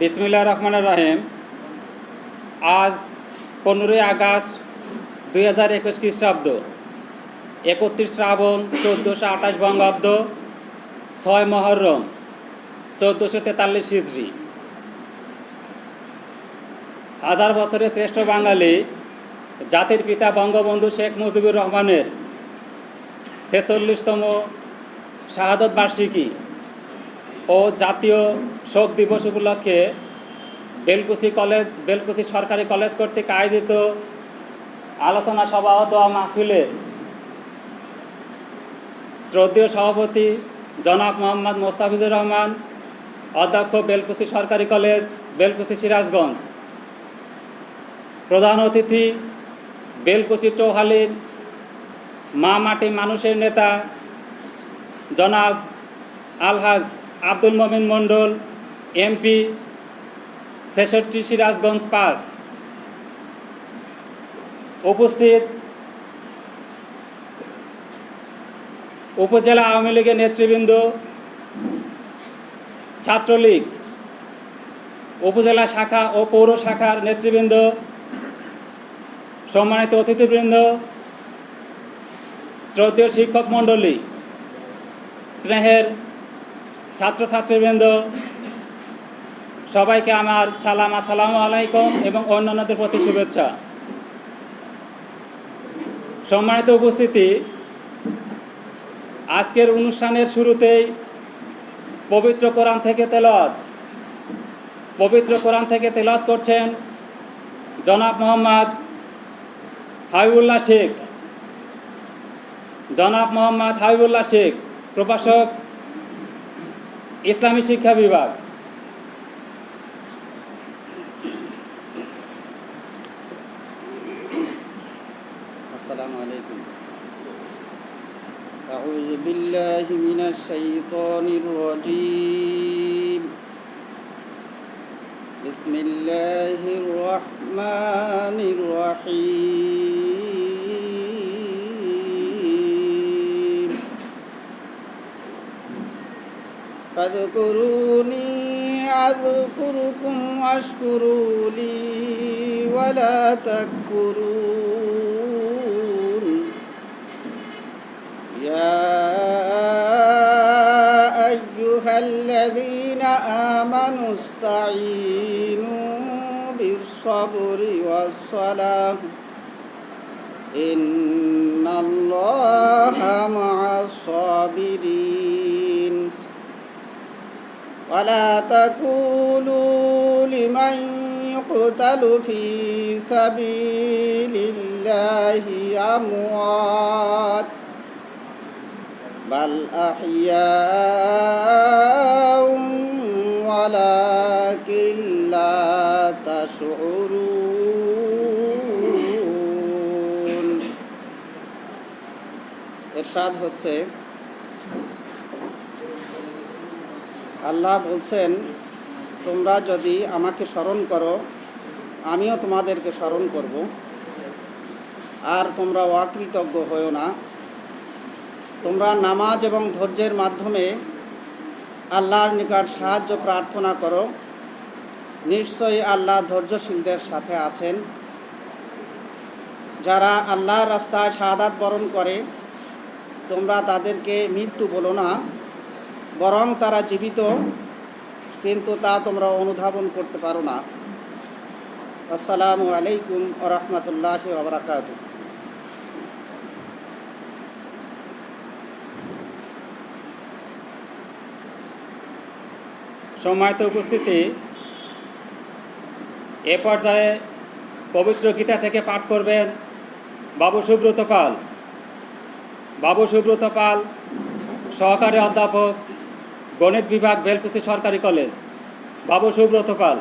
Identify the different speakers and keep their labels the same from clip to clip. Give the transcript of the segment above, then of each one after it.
Speaker 1: বিসমিল্লাহির রহমানির রহিম। আজ 15ই আগস্ট 2021 খ্রিস্টাব্দ, 31 শ্রাবণ 1428 বঙ্গাব্দ, 6 মহরম 1443 হিজরি। হাজার বছরের শ্রেষ্ঠ বাঙালি জাতির পিতা বঙ্গবন্ধু শেখ মুজিবুর রহমানের 46তম শাহাদত বার্ষিকী ও জাতীয় শোক দিবস উপলক্ষে বেলকুচি সরকারি কলেজ কর্তৃক আয়োজিত আলোচনা সভা ও দোয়া মাহফিলের শ্রদ্ধেয় সভাপতি জনাব মোহাম্মদ মোস্তাফিজুর রহমান, অধ্যক্ষ বেলকুচি সরকারি কলেজ, বেলকুচি সিরাজগঞ্জ। প্রধান অতিথি বেলকুচি চৌহালির মা মাটি মানুষের নেতা জনাব আলহাজ আব্দুল মমিন মণ্ডল, এমপি 66 সিরাজগঞ্জ 5। উপস্থিত উপজেলা আওয়ামী লীগের নেতৃবৃন্দ, ছাত্রলীগ উপজেলা শাখা ও পৌর শাখার নেতৃবৃন্দ, সম্মানিত অতিথিবৃন্দ, শ্রদ্ধেয় শিক্ষক মণ্ডলী, স্নেহের ছাত্রছাত্রীবৃন্দ, সবাইকে আমার সালাম, আসসালামু আলাইকুম এবং অন্যান্যদের প্রতি শুভেচ্ছা। সম্মানিত উপস্থিতি, আজকের অনুষ্ঠানের শুরুতেই পবিত্র কোরআন থেকে তেলাওয়াত করছেন জনাব মোহাম্মদ হাবিবুল্লাহ শেখ, প্রভাষক, ইসলামী শিক্ষা বিভাগ। আসসালামু আলাইকুম।
Speaker 2: أعوذ بالله من الشيطان الرجيم. بسم الله الرحمن الرحيم. فاذكروني أذكركم واشكروا لي ولا تكفرون. يا أيها الذين آمنوا استعينوا بالصبر والصلاة إن الله مع الصابرين. ولا تقولوا لمن يقتل في سبيل الله أموات بل أحياء ولكن لا تشعرون. ইরশাদ হচ্ছে, আল্লাহ বলছেন, তোমরা যদি আমাকে স্মরণ করো আমিও তোমাদেরকে স্মরণ করব, আর তোমরা অকৃতজ্ঞ হয়ো না। তোমরা নামাজ এবং ধৈর্যের মাধ্যমে আল্লাহর নিকট সাহায্য প্রার্থনা করো। নিশ্চয়ই আল্লাহ ধৈর্যশীলদের সাথে আছেন। যারা আল্লাহর রাস্তায় শাহাদাত বরণ করে তোমরা তাদেরকে মৃত্যু বলো না, বরং তারা জীবিত, কিন্তু তা তোমরা অনুধাবন করতে পারো না। আসসালামু আলাইকুম ওয়া রাহমাতুল্লাহি ওয়া বারাকাতুহু।
Speaker 1: সম্মানিত উপস্থিতি, এ পর্যায়ে পবিত্র গীতা থেকে পাঠ করবেন বাবু সুব্রত পাল, সহকারী অধ্যাপক, গণিত বিভাগ, বেলকুচি সরকারি কলেজ। বাবু সুব্রত পাল।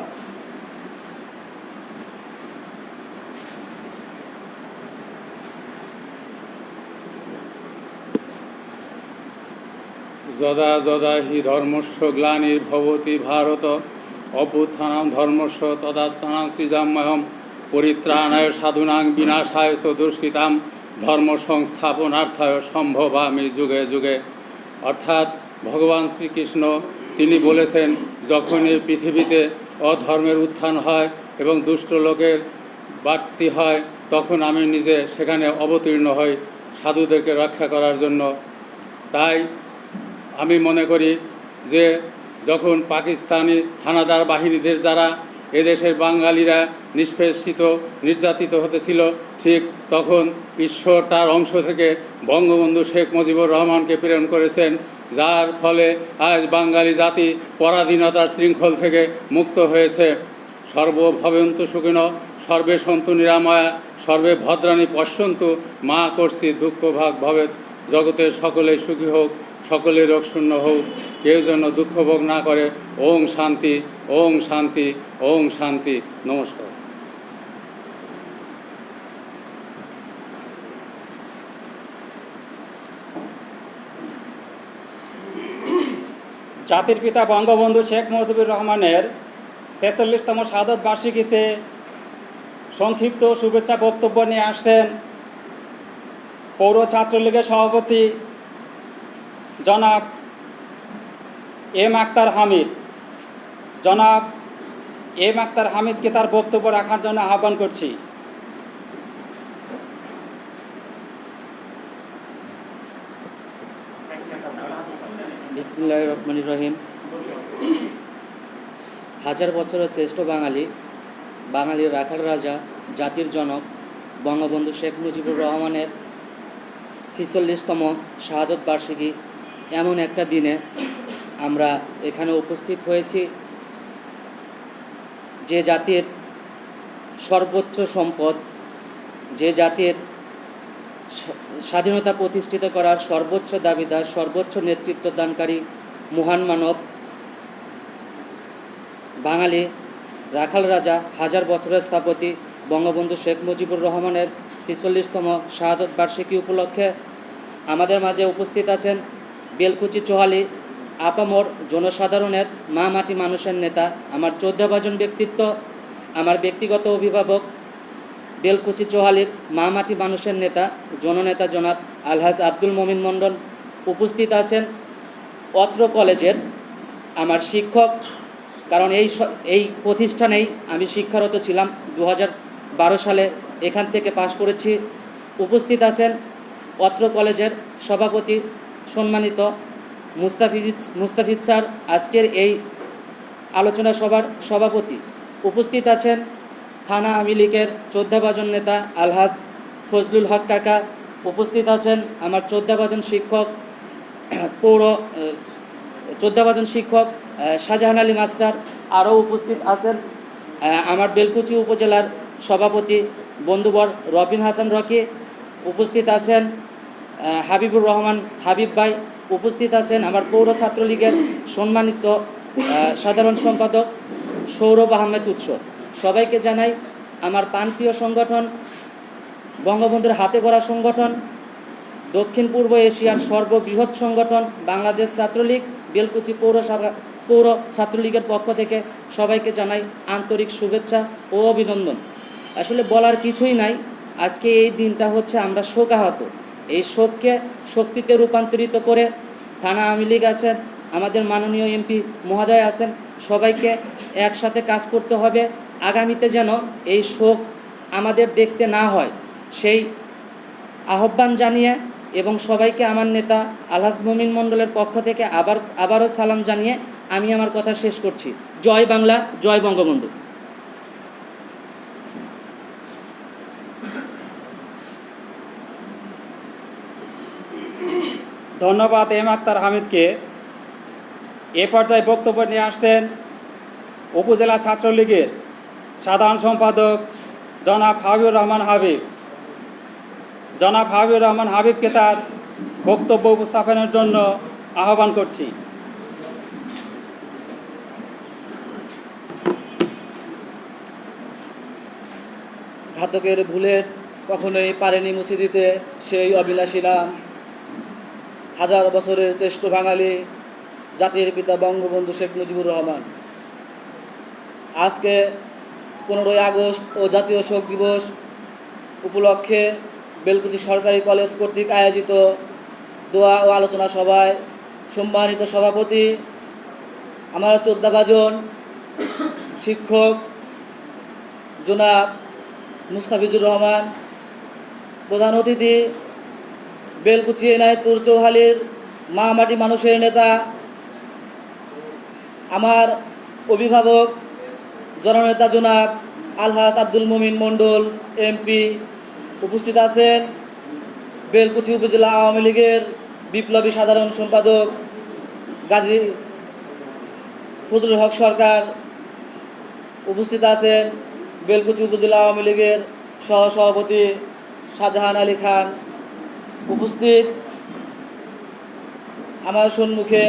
Speaker 3: যদা যদা হি ধর্মস্য গ্লানির্ভবতি ভারত অভ্যুত্থানাং ধর্মস্য তদাত্মানাং সৃজাম্যহম পরিত্রাণায় সাধুনাং বিনাশায় চ দুষ্কৃতাম ধর্ম সংস্থাপনার্থায় সম্ভবামি যুগে যুগে। অর্থাৎ ভগবান শ্রীকৃষ্ণ তিনি বলেছেন, যখন এই পৃথিবীতে অধর্মের উত্থান হয় এবং দুষ্ট লোকের বাড়তি হয়, তখন আমি নিজে সেখানে অবতীর্ণ হই সাধুদেরকে রক্ষা করার জন্য। তাই আমি মনে করি যে যখন পাকিস্তানি হানাদার বাহিনীদের দ্বারা এদেশের বাঙালিরা নিষ্পেষিত নির্যাতিত হতেছিল, ঠিক তখন ঈশ্বর তার অংশ থেকে বঙ্গবন্ধু শেখ মুজিবুর রহমানকে প্রেরণ করেছেন, যার ফলে আজ বাঙালি জাতি পরাধীনতার শৃঙ্খল থেকে মুক্ত হয়েছে। সর্বভবন্তু সুখিনঃ সর্বে সন্তু নিরাময়া সর্বে ভদ্রাণী পশ্যন্তু মা করছি দুঃখ ভাগ ভবেৎ। জগতের সকলে সুখী হোক, সকলে রোগশূন্য হোক, কেউ যেন দুঃখ ভোগ না করে। ওং শান্তি, ওং শান্তি, ওং শান্তি। নমস্কার।
Speaker 1: জাতির পিতা বঙ্গবন্ধু শেখ মুজিবুর রহমানের ৪৬তম শাহাদত বার্ষিকীতে সংক্ষিপ্ত শুভেচ্ছা বক্তব্য নিয়ে আসছেন পৌর ছাত্রলীগের সভাপতি জনাব এম আক্তার হামিদ। জনাব এম আক্তার হামিদকে তার বক্তব্য রাখার জন্য আহ্বান করছি।
Speaker 4: বিসমিল্লাহির রহমানির রহিম। হাজার বছরের শ্রেষ্ঠ বাঙালির রাখাল রাজা, জাতির জনক বঙ্গবন্ধু শেখ মুজিবুর রহমানের ৪৬তম শাহাদত বার্ষিকী এমন একটা দিনে আমরা এখানে উপস্থিত হয়েছি, যে জাতির সর্বোচ্চ সম্পদ, যে জাতির স্বাধীনতা প্রতিষ্ঠিত করার সর্বোচ্চ দাবিদার, সর্বোচ্চ নেতৃত্ব দানকারী মহান মানব বাঙালি রাখাল রাজা, হাজার বছরের স্থপতি বঙ্গবন্ধু শেখ মুজিবুর রহমানের ৪৬তম শাহাদত বার্ষিকী উপলক্ষে আমাদের মাঝে উপস্থিত আছেন বেলকুচি চোহালি আপামর জনসাধারণের মা মাটি মানুষের নেতা, আমার চৌদ্দভাজন ব্যক্তিত্ব, আমার ব্যক্তিগত অভিভাবক, বেলকুচি চোহালির মা মাটি মানুষের নেতা, জননেতা জনাব আলহাজ আব্দুল মমিন মণ্ডল। উপস্থিত আছেন অত্র কলেজের আমার শিক্ষক, কারণ এই প্রতিষ্ঠানেই আমি শিক্ষারত ছিলাম। 2012 সালে এখান থেকে পাশ করেছি। উপস্থিত আছেন অত্র কলেজের সভাপতি সম্মানিত মুস্তাফিজ স্যার, আজকের এই আলোচনা সভার সভাপতি। উপস্থিত আছেন থানা আওয়ামী লীগের চৌদ্দভাজন নেতা আলহাজ ফজলুল হক কাকা। উপস্থিত আছেন আমার চৌদ্দভাজন শিক্ষক শাহজাহান আলী মাস্টার। আরও উপস্থিত আছেন আমার বেলকুচি উপজেলার সভাপতি বন্ধুবর রবিন হাসান রকি। উপস্থিত আছেন হাবিবুর রহমান হাবিব ভাই। উপস্থিত আছেন আমার পৌর ছাত্রলীগের সম্মানিত সাধারণ সম্পাদক সৌরভ আহমেদ উৎস। সবাইকে জানাই আমার প্রাণপ্রিয় সংগঠন, বঙ্গবন্ধুর হাতে গড়া সংগঠন, দক্ষিণ পূর্ব এশিয়ার সর্ববৃহৎ সংগঠন বাংলাদেশ ছাত্রলীগ, বেলকুচি পৌর ছাত্রলীগের পক্ষ থেকে সবাইকে জানাই আন্তরিক শুভেচ্ছা ও অভিনন্দন। আসলে বলার কিছুই নাই, আজকে এই দিনটা হচ্ছে আমরা শোকাহত। এই শোককে শক্তিতে রূপান্তরিত করে থানা আওয়ামী লীগ আছেন, আমাদের মাননীয় এমপি মহোদয় আছেন, সবাইকে একসাথে কাজ করতে হবে। আগামীতে যেন এই শোক আমাদের দেখতে না হয় সেই আহ্বান জানিয়ে এবং সবাইকে আমার নেতা আলহাজ মমিন মণ্ডলের পক্ষ থেকে আবারও সালাম জানিয়ে আমি আমার কথা শেষ করছি। জয় বাংলা, জয় বঙ্গবন্ধু।
Speaker 1: ধন্যবাদ এম আক্তার হামিদকে। এ পর্যায়ে বক্তব্য নিয়ে আসছেন উপজেলা ছাত্রলীগের সাধারণ সম্পাদক জনাব হাবিবুর রহমান হাবিব। জনাব হাবিবুর রহমান হাবিবকে তার বক্তব্য উপস্থাপনের জন্য আহ্বান করছি।
Speaker 4: ঘাতকের ভুলে কখনোই পারেনি মুছে দিতে সেই অবিলাসী নাম, হাজার বছরের শ্রেষ্ঠ বাঙালি, জাতির পিতা বঙ্গবন্ধু শেখ মুজিবুর রহমান। আজকে 15ই আগস্ট ও জাতীয় শোক দিবস উপলক্ষে বেলকুচি সরকারি কলেজ কর্তৃক আয়োজিত দোয়া ও আলোচনা সভায় সম্মানিত সভাপতি, আমার 14 ভাজন শিক্ষক জনাব মুস্তাফিজুর রহমান, প্রধান অতিথি বেলকুচি এনায়েতপুর চৌহালির মা মাটি মানুষের নেতা, আমার অভিভাবক জননেতা জনাব আলহাজ আব্দুল মুমিন মণ্ডল এমপি, উপস্থিত আছেন বেলকুচি উপজেলা আওয়ামী লীগের বিপ্লবী সাধারণ সম্পাদক গাজী ফজলুল হক সরকার, উপস্থিত আছেন বেলকুচি উপজেলা আওয়ামী লীগের সহসভাপতি শাহজাহান আলী খান, উপস্থিত আমার সম্মুখে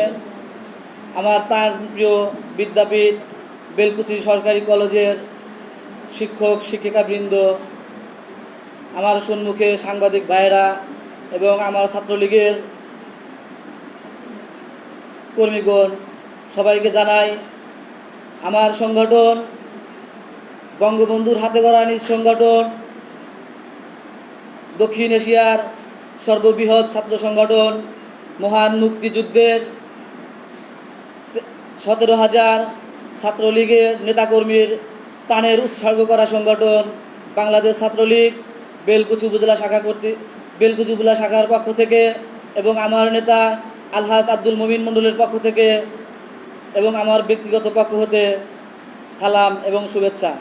Speaker 4: আমার প্রাণপ্রিয় বিদ্যাপীঠ বেলকুচি সরকারি কলেজের শিক্ষক শিক্ষিকাবৃন্দ, আমার সম্মুখে সাংবাদিক ভাইয়েরা এবং আমার ছাত্রলীগের কর্মীগণ, সবাইকে জানাই আমার সংগঠন বঙ্গবন্ধুর হাতে গড়া নিজ সংগঠন, দক্ষিণ এশিয়ার সর্ববৃহৎ ছাত্র সংগঠন, মহান মুক্তিযুদ্ধের 17,000 ছাত্রলীগের নেতাকর্মীর প্রাণের উৎসর্গ করা সংগঠন বাংলাদেশ ছাত্রলীগ বেলকুচি উপজেলা শাখার পক্ষ থেকে এবং আমার নেতা আলহাজ আব্দুল মুমিন মণ্ডলের পক্ষ থেকে এবং আমার ব্যক্তিগত পক্ষ হতে সালাম এবং শুভেচ্ছা।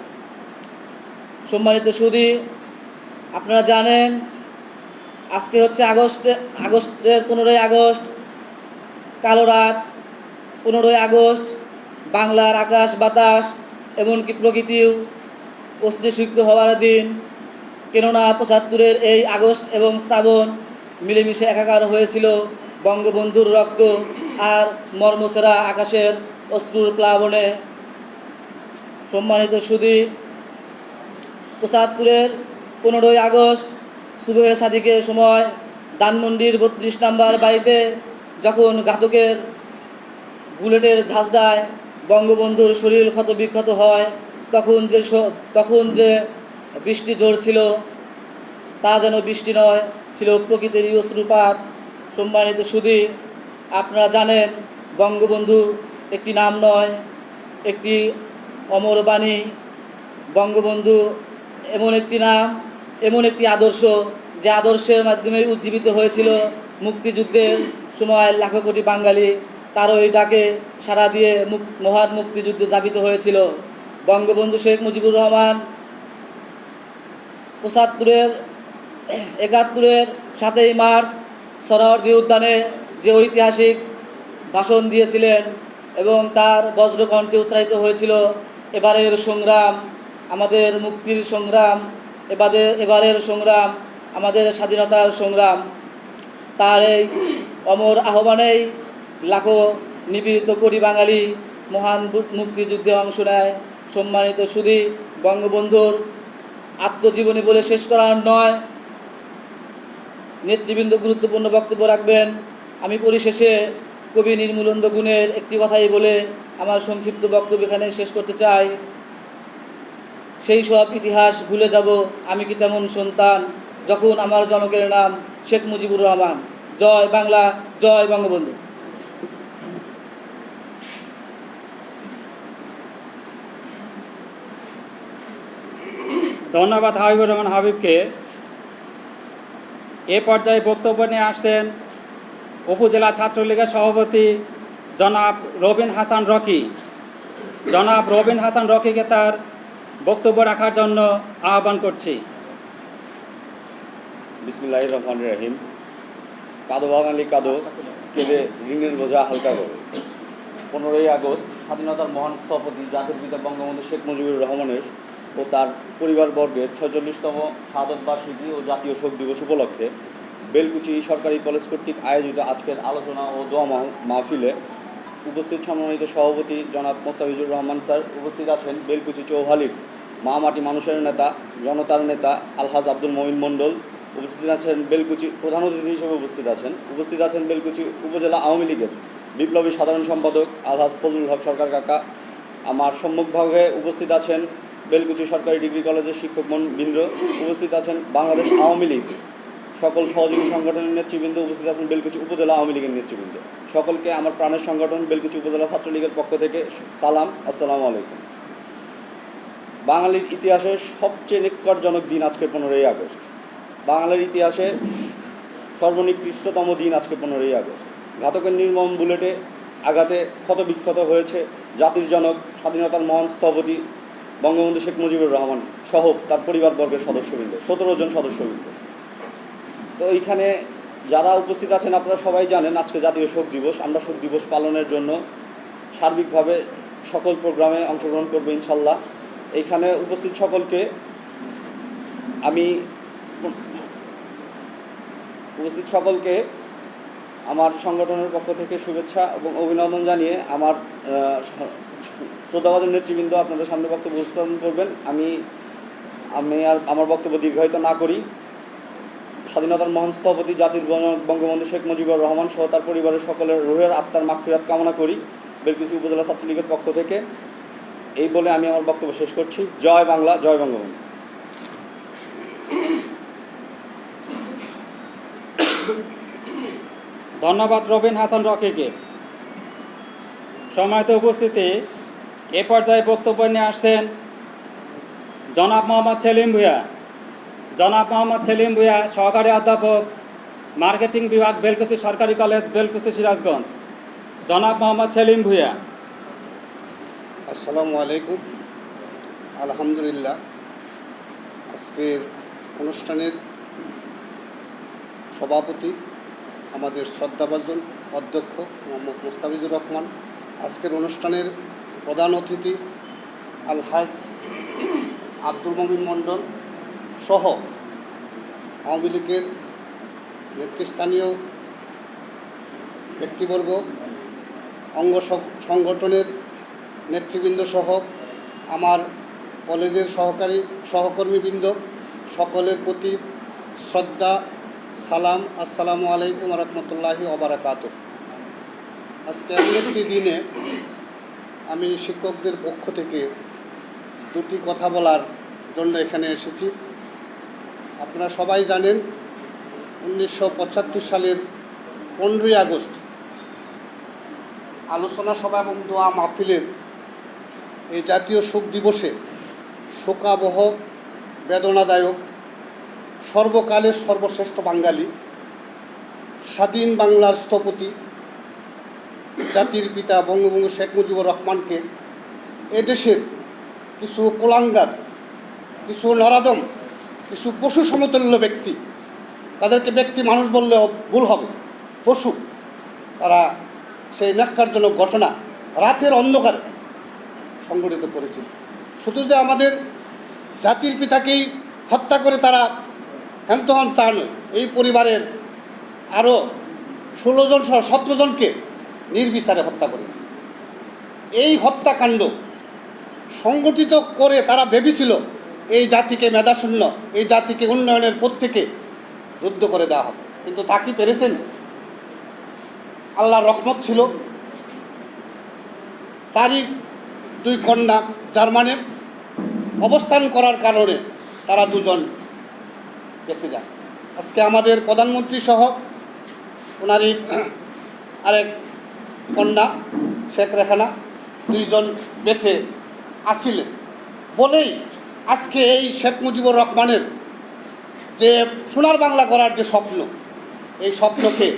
Speaker 4: সম্মানিত সুধী, আপনারা জানেন আজকে হচ্ছে আগস্টের 15ই আগস্ট, কালো রাত। 15ই আগস্ট বাংলার আকাশ বাতাস এমনকি প্রকৃতিও অস্থিতিসিক্ত হওয়ার দিন, কেননা 75-এর এই আগস্ট এবং শ্রাবণ মিলেমিশে একাকার হয়েছিল বঙ্গবন্ধুর রক্ত আর মর্মসেরা আকাশের অশ্রুর প্লাবনে। সম্মানিত সুধী, 75-এর 15ই আগস্ট সুবহে সাদিকের সময় ধানমন্ডির 32 নম্বর বাড়িতে যখন ঘাতকের বুলেটের ঝাঁঝরায় বঙ্গবন্ধুর শরীর ক্ষত বিক্ষত হয়, তখন যে বৃষ্টি ঝরছিল তা যেন বৃষ্টি নয়, ছিল প্রকৃতির অশ্রুপাত। সম্মানিত সুধী, আপনারা জানেন বঙ্গবন্ধু একটি নাম নয়, একটি অমর বাণী। বঙ্গবন্ধু এমন একটি নাম, এমন একটি আদর্শ, যে আদর্শের মাধ্যমে উজ্জীবিত হয়েছিল মুক্তিযুদ্ধের সময় লাখো কোটি বাঙালি তার ওই ডাকে সাড়া দিয়ে মহান মুক্তিযুদ্ধে ধাবিত হয়েছিল। বঙ্গবন্ধু শেখ মুজিবুর রহমান 75-এর 71-এর 7ই মার্চ সোহরাওয়ার্দী উদ্যানে যে ঐতিহাসিক ভাষণ দিয়েছিলেন এবং তার বজ্রকণ্ঠে উচ্চারিত হয়েছিল, এবারের সংগ্রাম আমাদের মুক্তির সংগ্রাম, এবারের সংগ্রাম আমাদের স্বাধীনতার সংগ্রাম। তার এই অমর আহ্বানেই লাখো নিপীড়িত কোটি বাঙালি মহান মুক্তিযুদ্ধে অংশ নেয়। সম্মানিত সুধী, বঙ্গবন্ধুর আত্মজীবনী বলে শেষ করার নয়, নেতৃবৃন্দ গুরুত্বপূর্ণ বক্তব্য রাখবেন। আমি পরিশেষে কবি নির্মলেন্দু গুণের একটি কথাই বলে আমার সংক্ষিপ্ত বক্তব্য এখানে শেষ করতে চাই। সেই সব ইতিহাস ভুলে যাব আমি কি তেমন সন্তান, যখন আমার জনকের নাম শেখ মুজিবুর রহমান। জয় বাংলা, জয় বঙ্গবন্ধু।
Speaker 1: ধন্যবাদ হাবিবুর রহমান হাবিবকে। এ পর্যায়ে বক্তব্য নিয়ে আসছেন উপজেলা ছাত্রলীগের সভাপতি জনাব রবিন হাসান রকি। জনাব রবিন হাসান রকিকে তার বক্তব্য রাখার জন্য আহ্বান করছি।
Speaker 5: বিসমিল্লাহির রহমানির রহিম। কাদো বাঙালি কাদো, কেঁদে ঋণের বোঝা হালকা করে। 15ই আগস্ট স্বাধীনতার মহান স্থপতি জাতির পিতা বঙ্গবন্ধু শেখ মুজিবুর রহমানের ও তার পরিবারবর্গের 46তম শাহাদত বার্ষিকী ও জাতীয় শোক দিবস উপলক্ষে বেলকুচি সরকারি কলেজ কর্তৃক আয়োজিত আজকের আলোচনা ও দোয়া মাহফিলে উপস্থিত সম্মানিত সভাপতি জনাব মোস্তাফিজুর রহমান স্যার, উপস্থিত আছেন বেলকুচি চৌহালির মা মাটি মানুষের নেতা, জনতার নেতা আলহাজ আব্দুল মুমিন মণ্ডল, উপস্থিত আছেন বেলকুচি প্রধান অতিথি হিসেবে উপস্থিত আছেন বেলকুচি উপজেলা আওয়ামী লীগের বিপ্লবী সাধারণ সম্পাদক আলহাজ ফজলুল হক সরকার কাকা। আমার সম্মুখভাগে উপস্থিত আছেন বেলকুচি সরকারি ডিগ্রি কলেজের শিক্ষকবৃন্দ, উপস্থিত আছেন বাংলাদেশ আওয়ামী লীগ সকল সহযোগী সংগঠনের নেতৃবৃন্দ, উপস্থিত আছেন বেলকুচি উপজেলা আওয়ামী লীগের নেতৃবৃন্দ। সকলকে আমার প্রাণের সংগঠন বেলকুচি উপজেলা ছাত্রলীগের পক্ষ থেকে সালাম, আসসালামু আলাইকুম। বাঙালির ইতিহাসে সবচেয়ে নিকটজনক দিন আজকে 15ই আগস্ট। বাঙালির ইতিহাসে সর্বনিকৃষ্টতম দিন আজকে 15ই আগস্ট। ঘাতকের নির্মম বুলেটে আঘাতে ক্ষতবিক্ষত হয়েছে জাতির জনক, স্বাধীনতার মহান স্থপতি বঙ্গবন্ধু শেখ মুজিবুর রহমান সহ তার পরিবারবর্গের সদস্যবৃন্দ, 17 জন সদস্যবৃন্দ। তো এইখানে যারা উপস্থিত আছেন আপনারা সবাই জানেন আজকে জাতীয় শোক দিবস। আমরা শোক দিবস পালনের জন্য সার্বিকভাবে সকল প্রোগ্রামে অংশগ্রহণ করব ইনশাল্লাহ। এইখানে উপস্থিত সকলকে আমার সংগঠনের পক্ষ থেকে শুভেচ্ছা এবং অভিনন্দন জানিয়ে আমার শ্রদ্ধাভাজন নেতৃবৃন্দ আপনাদের সামনে বক্তব্য উপস্থাপন করবেন। আমি আর আমার বক্তব্য দীর্ঘায়িত না করি। স্বাধীনতার মহান স্থপতি জাতির বঙ্গবন্ধু শেখ মুজিবুর রহমান সহ তার পরিবারের সকলের রুহের আত্মার মাগফিরাত কামনা করি বেলকুচি উপজেলা ছাত্রলীগের পক্ষ থেকে। এই বলে আমি আমার বক্তব্য শেষ করছি। জয় বাংলা, জয় বঙ্গবন্ধু।
Speaker 1: ধন্যবাদ রবিন হাসান রকিকে। সম্মানিত উপস্থিতি, এ পর্যায়ে বক্তব্য নিয়ে আসছেন জনাব মোহাম্মদ সেলিম ভূঁইয়া। জনাব মোহাম্মদ সেলিম ভূঁইয়া, সহকারী অধ্যাপক, মার্কেটিং বিভাগ, বেলকুচি সরকারি কলেজ, বেলকুচি, সিরাজগঞ্জ। জনাব মোহাম্মদ সেলিম ভূঁইয়া।
Speaker 6: আসসালামু আলাইকুম। আলহামদুলিল্লাহ, আজকের অনুষ্ঠানের সভাপতি আমাদের শ্রদ্ধাভাজন অধ্যক্ষ মোহাম্মদ মোস্তাফিজুর রহমান, আজকের অনুষ্ঠানের প্রধান অতিথি আলহাজ আব্দুল মমিন মণ্ডল সহ আওয়ামী লীগের নেতৃস্থানীয় ব্যক্তিবর্গ, অঙ্গ সংগঠনের নেতৃবৃন্দ সহ আমার কলেজের সহকর্মীবৃন্দ, সকলের প্রতি শ্রদ্ধা, সালাম, আসসালামু আলাইকুম রহমতুল্লাহি ওবারাকাতুহু। আজকে এমন একটি দিনে আমি শিক্ষকদের পক্ষ থেকে দুটি কথা বলার জন্য এখানে এসেছি। আপনারা সবাই জানেন 1975 সালের 15ই আগস্ট আলোচনা সভা এবং দোয়া মাহফিলের এই জাতীয় শোক দিবসে শোকাবহ, বেদনাদায়ক, সর্বকালের সর্বশ্রেষ্ঠ বাঙালি, স্বাধীন বাংলার স্থপতি, জাতির পিতা বঙ্গবন্ধু শেখ মুজিবুর রহমানকে এদেশের কিছু কুলাঙ্গার, কিছু নরাদম, কিছু পশু সমতুল্য ব্যক্তি, তাদেরকে ব্যক্তি মানুষ বললেও ভুল হবে, পশু, তারা সেই ন্যাক্কারজনক ঘটনা রাতের অন্ধকারে সংগঠিত করেছিল। শুধু যে আমাদের জাতির পিতাকেই হত্যা করে তারা হ্যান্তহন তা নয়, এই পরিবারের আরও 16 জন 17 জনকে নির্বিচারে হত্যা করে। এই হত্যাকাণ্ড সংগঠিত করে তারা ভেবেছিল এই জাতিকে মেধাশূন্য, এই জাতিকে উন্নয়নের পথ থেকে রুদ্ধ করে দেওয়া হবে, কিন্তু তা কি পেরেছেন? আল্লাহর রহমত ছিল, তারই 2 কন্যা জার্মানে অবস্থান করার কারণে তারা 2 জন বেঁচে যায়। আজকে আমাদের প্রধানমন্ত্রী সহ ওনারই আরেক কন্যা শেখ রেখানা 2 জন বেঁচে আসছিলেন বলেই আজকে এই শেখ মুজিবুর রহমানের যে সোনার বাংলা করার যে স্বপ্ন, এই স্বপ্নকে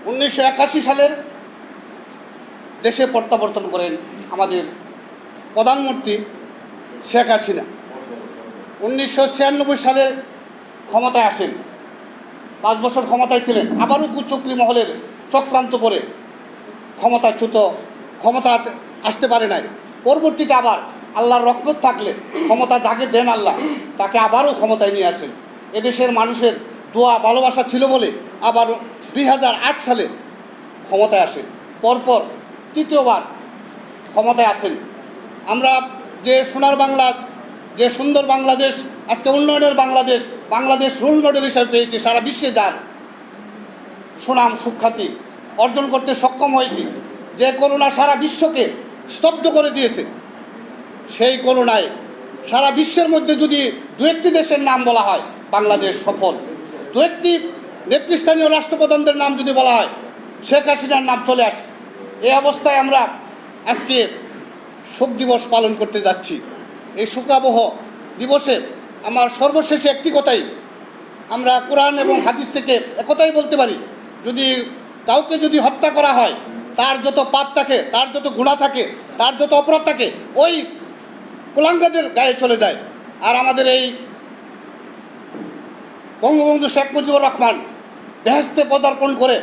Speaker 6: '81 সালের দেশে প্রত্যাবর্তন করেন আমাদের প্রধানমন্ত্রী শেখ হাসিনা। 1996 সালে ক্ষমতায় আসেন, 5 বছর ক্ষমতায় ছিলেন, আবারও কুচক্রী মহলের চক্রান্ত করে ক্ষমতা আসতে পারে নাই। পরবর্তীতে আবার আল্লাহর রহমত থাকলে, ক্ষমতা যাকে দেন আল্লাহ তাকে আবারও ক্ষমতায় নিয়ে আসেন। এদেশের মানুষের দোয়া ভালোবাসা ছিল বলে আবার 2008 সালে ক্ষমতায় আসেন, পরপর 3য়বার ক্ষমতায় আসেন। আমরা যে সোনার বাংলা, যে সুন্দর বাংলাদেশ, আজকে উন্নয়নের বাংলাদেশ রোল মডেল হিসাবে পেয়েছি, সারা বিশ্বে যার সুনাম সুখ্যাতি অর্জন করতে সক্ষম হয়েছি। যে করোনা সারা বিশ্বকে স্তব্ধ করে দিয়েছে, সেই করোনায় সারা বিশ্বের মধ্যে যদি 2-1টি দেশের নাম বলা হয়, বাংলাদেশ সফল। 2-1টি নেতৃস্থানীয় রাষ্ট্রপ্রধানদের নাম যদি বলা হয়, শেখ হাসিনার নাম চলে আসে। এই অবস্থায় আমরা আজকে শোক দিবস পালন করতে যাচ্ছি। এই শোকাবহ দিবসে আমার সর্বশেষে একটি কথাই, আমরা কোরআন এবং হাদিস থেকে একথাই বলতে পারি, যদি কাউকে যদি হত্যা করা হয়, তার যত পাপ থাকে, তার যত গুনাহ থাকে, তার যত অপরাধ থাকে, ওই কুলাঙ্গাদের গায়ে চলে যায়। আর আমাদের এই বঙ্গবন্ধু শেখ মুজিবুর রহমান বেহেশতে পদার্পণ করে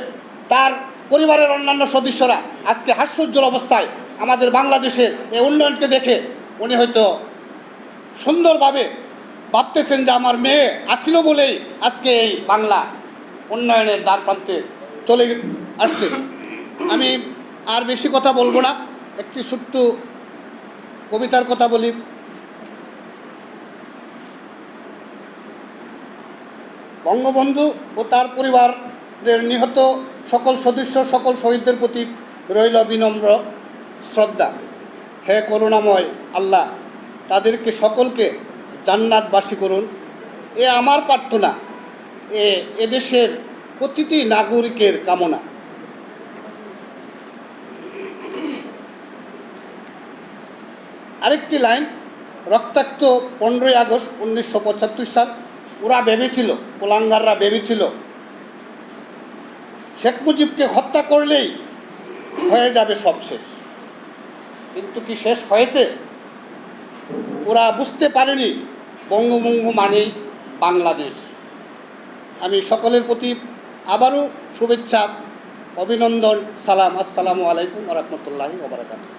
Speaker 6: তার পরিবারের অন্যান্য সদস্যরা আজকে হাস্যোজ্জ্বল অবস্থায় আমাদের বাংলাদেশের এই উন্নয়নকে দেখে উনি হয়তো সুন্দরভাবে ভাবতেছেন যে আমার মেয়ে আসিল বলেই আজকে এই বাংলা উন্নয়নের দ্বার প্রান্তে চলে আসছে। আমি আর বেশি কথা বলবো না, একটি ছোট্ট কবিতার কথা বলি। বঙ্গবন্ধু ও তার পরিবারের নিহত সকল সদস্য, সকল শহীদদের প্রতি রইল বিনম্র শ্রদ্ধা। হে করুণাময় আল্লাহ, তাদেরকে সকলকে জান্নাতবাসী করুন, এ আমার প্রার্থনা, এদেশের প্রতিটি নাগরিকের কামনা। আরেকটি লাইন, রক্তাক্ত 15ই আগস্ট 1975 সাল। ওরা ভেবেছিল, কুলাঙ্গাররা ভেবেছিল শেখ মুজিবকে হত্যা করলেই হয়ে যাবে সব শেষ, কিন্তু কি শেষ হয়েছে? ওরা বুঝতে পারেনি বঙ্গবন্ধু মানেই বাংলাদেশ। আমি সকলের প্রতি আবারও শুভেচ্ছা, অভিনন্দন, সালাম। আসসালামু আলাইকুম ওয়া রাহমাতুল্লাহি ওয়া বারাকাতুহু।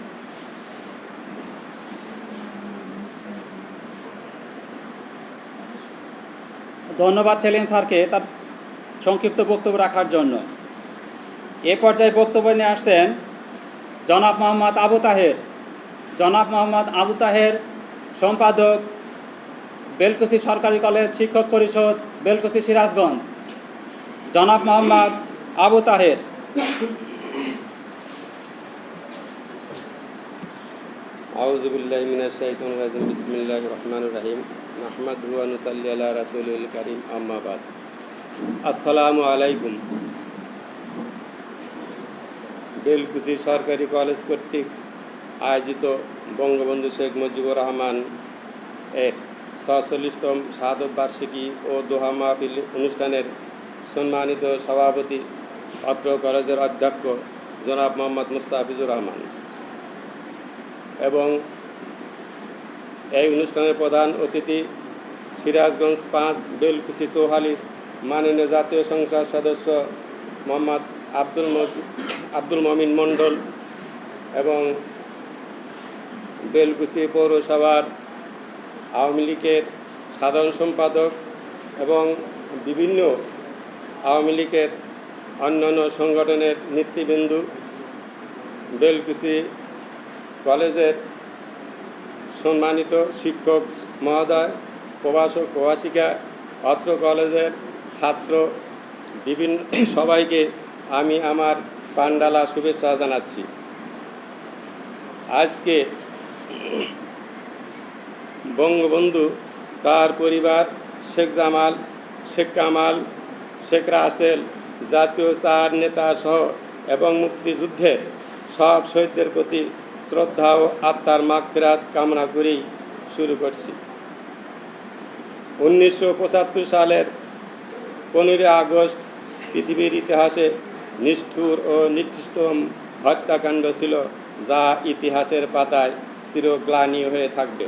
Speaker 1: ধন্যবাদ সেলিম স্যারকে তার সংক্ষিপ্ত বক্তব্য রাখার জন্য। এ পর্যায়ে বক্তব্য নিয়ে আসছেন জনাব মোহাম্মদ আবু তাহের। জনাব মোহাম্মদ আবু তাহের, সম্পাদক, বেলকুচি সরকারি কলেজ শিক্ষক পরিষদ, বেলকুচি, সিরাজগঞ্জ। জনাব মোহাম্মদ আবু তাহের।
Speaker 7: আউযু বিল্লাহি মিনাশ শাইতানির রাজিম। বিসমিল্লাহির রহমানির রহিম। নাহমাদুহু ওয়া নুসাল্লি আলা রাসূলিল কারীম, আম্মা বাদ। আসসালামু আলাইকুম। বেলকুচি সরকারি কলেজ কর্তৃক আয়োজিত বঙ্গবন্ধু শেখ মুজিবুর রহমান এর ৪৬তম শাহাদত বার্ষিকী ও দোহা মাহফিল অনুষ্ঠানের সম্মানিত সভাপতি অত্র কলেজের অধ্যক্ষ জনাব মোহাম্মদ মুস্তাফিজুর রহমান এবং এই অনুষ্ঠানের প্রধান অতিথি সিরাজগঞ্জ ৫ বেলকুচি চৌহালি মাননীয় জাতীয় সংসদ সদস্য মোহাম্মদ আব্দুল মমিন মণ্ডল এবং বেলকুচি পৌরসভার আওয়ামী লীগের সাধারণ সম্পাদক এবং বিভিন্ন আওয়ামী লীগের অন্যান্য সংগঠনের নেতৃবৃন্দ, বেলকুচি কলেজের সম্মানিত শিক্ষক মহোদয়, প্রভাষক প্রভাষিকা, অত্র কলেজের ছাত্র, বিভিন্ন সবাইকে আমি আমার পান্ডালা শুভেচ্ছা জানাচ্ছি। আজকে বঙ্গবন্ধু, তার পরিবার, শেখ জামাল, শেখ কামাল, শেখ রাসেল, জাতীয় 4 নেতা সহ এবং মুক্তিযুদ্ধের সব শহীদদের প্রতি শ্রদ্ধা ও আত্মার মাগফিরাত কামনা করেই শুরু করছি। 1975 সালের 15 আগস্ট পৃথিবীর ইতিহাসে নিষ্ঠুর ও নিকৃষ্টতম হত্যাকাণ্ড ছিল, যা ইতিহাসের পাতায় চিরগ্লানি হয়ে থাকবে।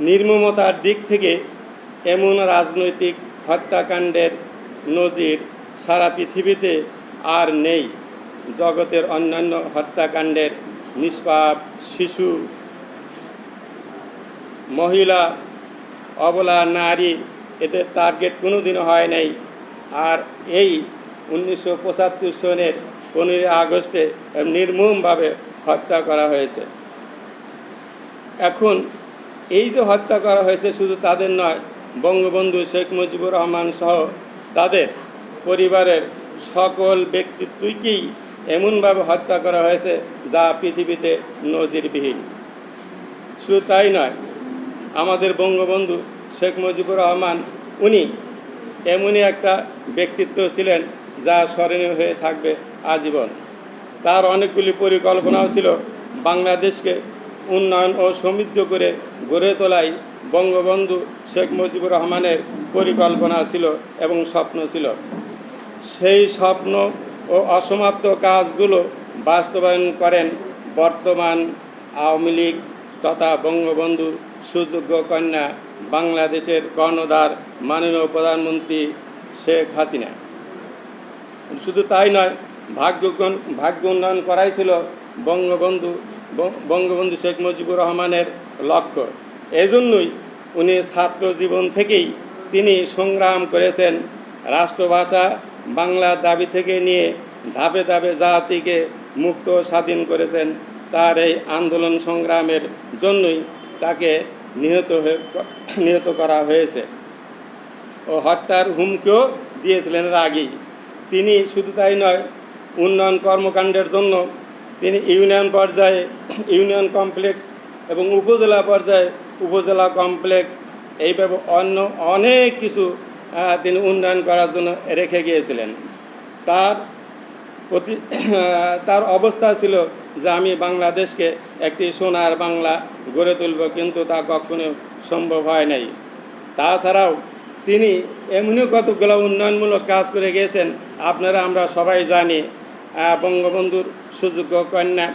Speaker 7: নির্মমতার দিক থেকে এমন রাজনৈতিক হত্যাকাণ্ডের নজির সারা পৃথিবীতে আর নেই। জগতের অন্যান্য হত্যাকাণ্ডের নিষ্পাপ শিশু, মহিলা, অবলা, নারী, এদের টার্গেট কোনোদিনও হয় নাই। আর এই 1975 সনের 15 আগস্টে নির্মমভাবে হত্যা করা হয়েছে। এখন এই যে হত্যা করা হয়েছে, শুধু তাদের নয়, বঙ্গবন্ধু শেখ মুজিবুর রহমান সহ তাদের পরিবারের সকল ব্যক্তিত্বকেই এমনভাবে হত্যা করা হয়েছে যা পৃথিবীতে নজিরবিহীন। শুধু তাই নয়, আমাদের বঙ্গবন্ধু শেখ মুজিবুর রহমান উনি এমনই একটা ব্যক্তিত্ব ছিলেন যা স্মরণীয় হয়ে থাকবে আজীবন। তার অনেকগুলি পরিকল্পনাও ছিল। বাংলাদেশকে উন্নয়ন ও সমৃদ্ধ করে গড়ে তোলাই বঙ্গবন্ধু শেখ মুজিবুর রহমানের পরিকল্পনা ছিল এবং স্বপ্ন ছিল। সেই স্বপ্ন ও অসমাপ্ত কাজগুলো বাস্তবায়ন করেন বর্তমান আওয়ামী লীগ তথা বঙ্গবন্ধুর সুযোগ্য কন্যা বাংলাদেশের কর্ণধার মাননীয় প্রধানমন্ত্রী শেখ হাসিনা। শুধু তাই নয়, ভাগ্য উন্নয়ন করাই ছিল বঙ্গবন্ধু শেখ মুজিবুর রহমানের লক্ষ্য। এজন্যই উনি ছাত্র জীবন থেকেই তিনি সংগ্রাম করেছেন রাষ্ট্রভাষা বাংলার দাবি থেকে নিয়ে ধাপে ধাপে জাতিকে মুক্ত স্বাধীন করেছেন। তার এই আন্দোলন সংগ্রামের জন্যই তাকে নিহত করা হয়েছে ও হত্যার হুমকিও দিয়েছিলেন এর আগেই। তিনি শুধু তাই নয়, উন্নয়ন কর্মকাণ্ডের জন্য তিনি ইউনিয়ন পর্যায়ে ইউনিয়ন কমপ্লেক্স এবং উপজেলা পর্যায়ে উপজেলা কমপ্লেক্স এইভাবে অন্য অনেক কিছু তিনি উন্নয়ন করার জন্য রেখে গিয়েছিলেন। তার অবস্থা ছিল যে আমি বাংলাদেশকে একটি সোনার বাংলা গড়ে তুলব, কিন্তু তা কখনো সম্ভব হয় নাই। তাছাড়াও তিনি এমনই কতগুলো উন্নয়নমূলক কাজ করে গিয়েছেন, আপনারা আমরা সবাই জানি। বঙ্গবন্ধুর সুযোগ্য কন্যা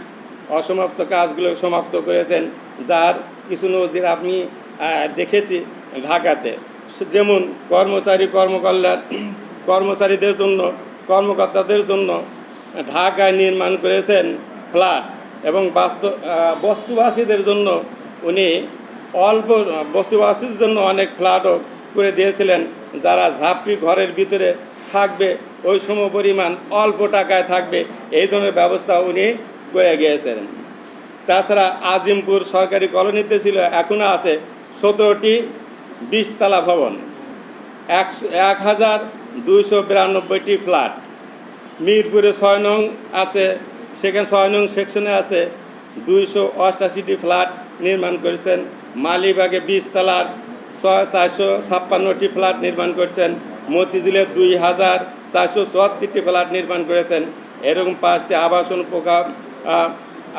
Speaker 7: অসমাপ্ত কাজগুলো সমাপ্ত করেছেন, যার কিছু নজির আমি দেখেছি ঢাকাতে। যেমন কর্মচারীদের জন্য, কর্মকর্তাদের জন্য ঢাকায় নির্মাণ করেছেন ফ্ল্যাট, এবং বস্তিবাসীদের জন্য উনি বস্তিবাসীর জন্য অনেক ফ্ল্যাটও করে দিয়েছিলেন, যারা ঝাঁপড়ি ঘরের ভিতরে থাকবে, ওই সম পরিমাণ অল্প টাকায় থাকবে, এই ধরনের ব্যবস্থা উনি করে গিয়েছেন। তাছাড়া আজিমপুর সরকারি কলোনিতে ছিল, এখনও আছে 17টি 20তলা ভবন, 1292টি ফ্ল্যাট। মিরপুরে 6 নং আছে, সেখানে 6 নং সেকশনে আছে 288টি ফ্ল্যাট নির্মাণ করেছেন। মালিবাগে 20 তলার 456টি ফ্ল্যাট নির্মাণ করেছেন। মতিঝিলে 2474টি ফ্ল্যাট নির্মাণ করেছেন। এরকম 5টি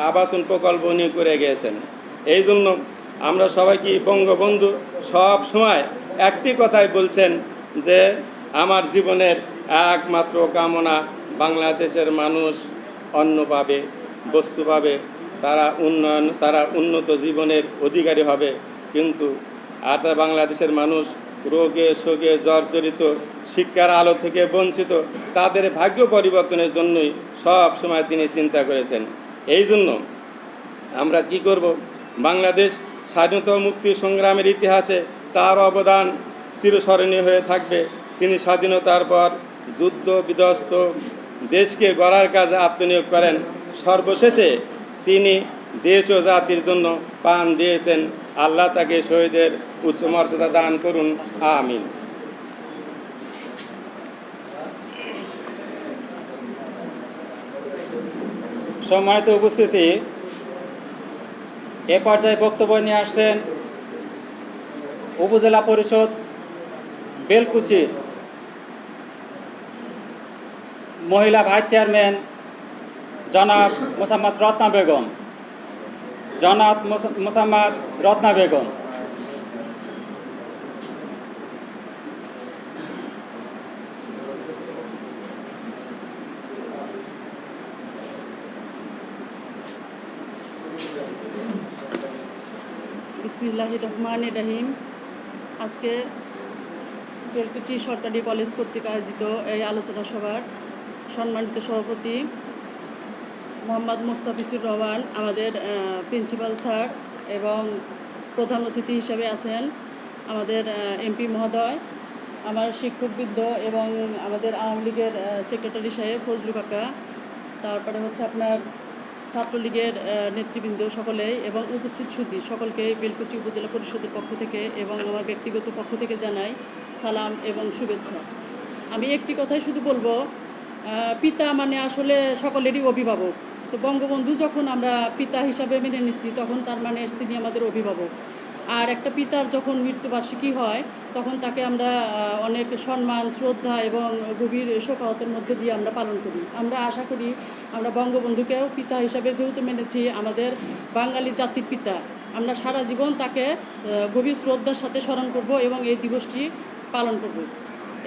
Speaker 7: আবাসন প্রকল্প উনি করে গিয়েছেন। এই জন্য আমরা সবাইকে বঙ্গবন্ধু সব সময় একটি কথাই বলছেন যে আমার জীবনের একমাত্র কামনা বাংলাদেশের মানুষ অন্ন পাবে, বস্তু পাবে, তারা উন্নত জীবনের অধিকারী হবে। কিন্তু বাংলাদেশের মানুষ রোগে শোকে জর্জরিত, শিক্ষার আলো থেকে বঞ্চিত, তাদের ভাগ্য পরিবর্তনের জন্যই সব সময় তিনি চিন্তা করেছেন। এই জন্য আমরা কি করব, বাংলাদেশ স্বাধীনতা মুক্তি সংগ্রামের ইতিহাসে তার অবদান চিরস্মরণীয় হয়ে থাকবে। তিনি স্বাধীনতার পর যুদ্ধ বিধ্বস্ত দেশকে গড়ার কাজে আত্মনিয়োগ করেন। সর্বশেষে তিনি দেশ ও জাতির জন্য প্রাণ দিয়েছেন। আল্লাহ তাকে শহীদের উচ্চ মর্যাদা দান করুন, আমিন।
Speaker 1: সম্মানিত উপস্থিতি, এ পর্যায়ে বক্তব্য নিয়ে আসছেন উপজেলা পরিষদ বেলকুচির মহিলা ভাইস চেয়ারম্যান জনাব মোসাম্মদ রত্না বেগম।
Speaker 8: বিসমিল্লাহির রহমানির রহিম। আজকে বেলকুচি সরকারি কলেজ কর্তৃক আয়োজিত এই আলোচনা সভার সম্মানিত সভাপতি মোহাম্মদ মোস্তাফিজুর রহমান, আমাদের প্রিন্সিপাল স্যার, এবং প্রধান অতিথি হিসেবে আছেন আমাদের এমপি মহোদয়, আমার শিক্ষকবৃন্দ এবং আমাদের আওয়ামী লীগের সেক্রেটারি সাহেব ফজলু কাকা, তারপরে হচ্ছে আপনার ছাত্রলীগের নেতৃবৃন্দ সকলেই, এবং উপস্থিত সুধী সকলকে বেলকুচি উপজেলা পরিষদের পক্ষ থেকে এবং আমার ব্যক্তিগত পক্ষ থেকে জানাই সালাম এবং শুভেচ্ছা। আমি একটি কথাই শুধু বলবো, পিতা মানে আসলে সকলেরই অভিভাবক। তো বঙ্গবন্ধু যখন আমরা পিতা হিসাবে মেনে নিচ্ছি, তখন তার মানে তিনি আমাদের অভিভাবক। আর একটা পিতার যখন মৃত্যুবার্ষিকী হয় তখন তাকে আমরা অনেক সম্মান, শ্রদ্ধা এবং গভীর শোকাহতের মধ্যে দিয়ে আমরা পালন করি। আমরা আশা করি আমরা বঙ্গবন্ধুকেও পিতা হিসাবে যেহেতু মেনেছি, আমাদের বাঙালি জাতির পিতা, আমরা সারা জীবন তাকে গভীর শ্রদ্ধার সাথে স্মরণ করব এবং এই দিবসটি পালন করব।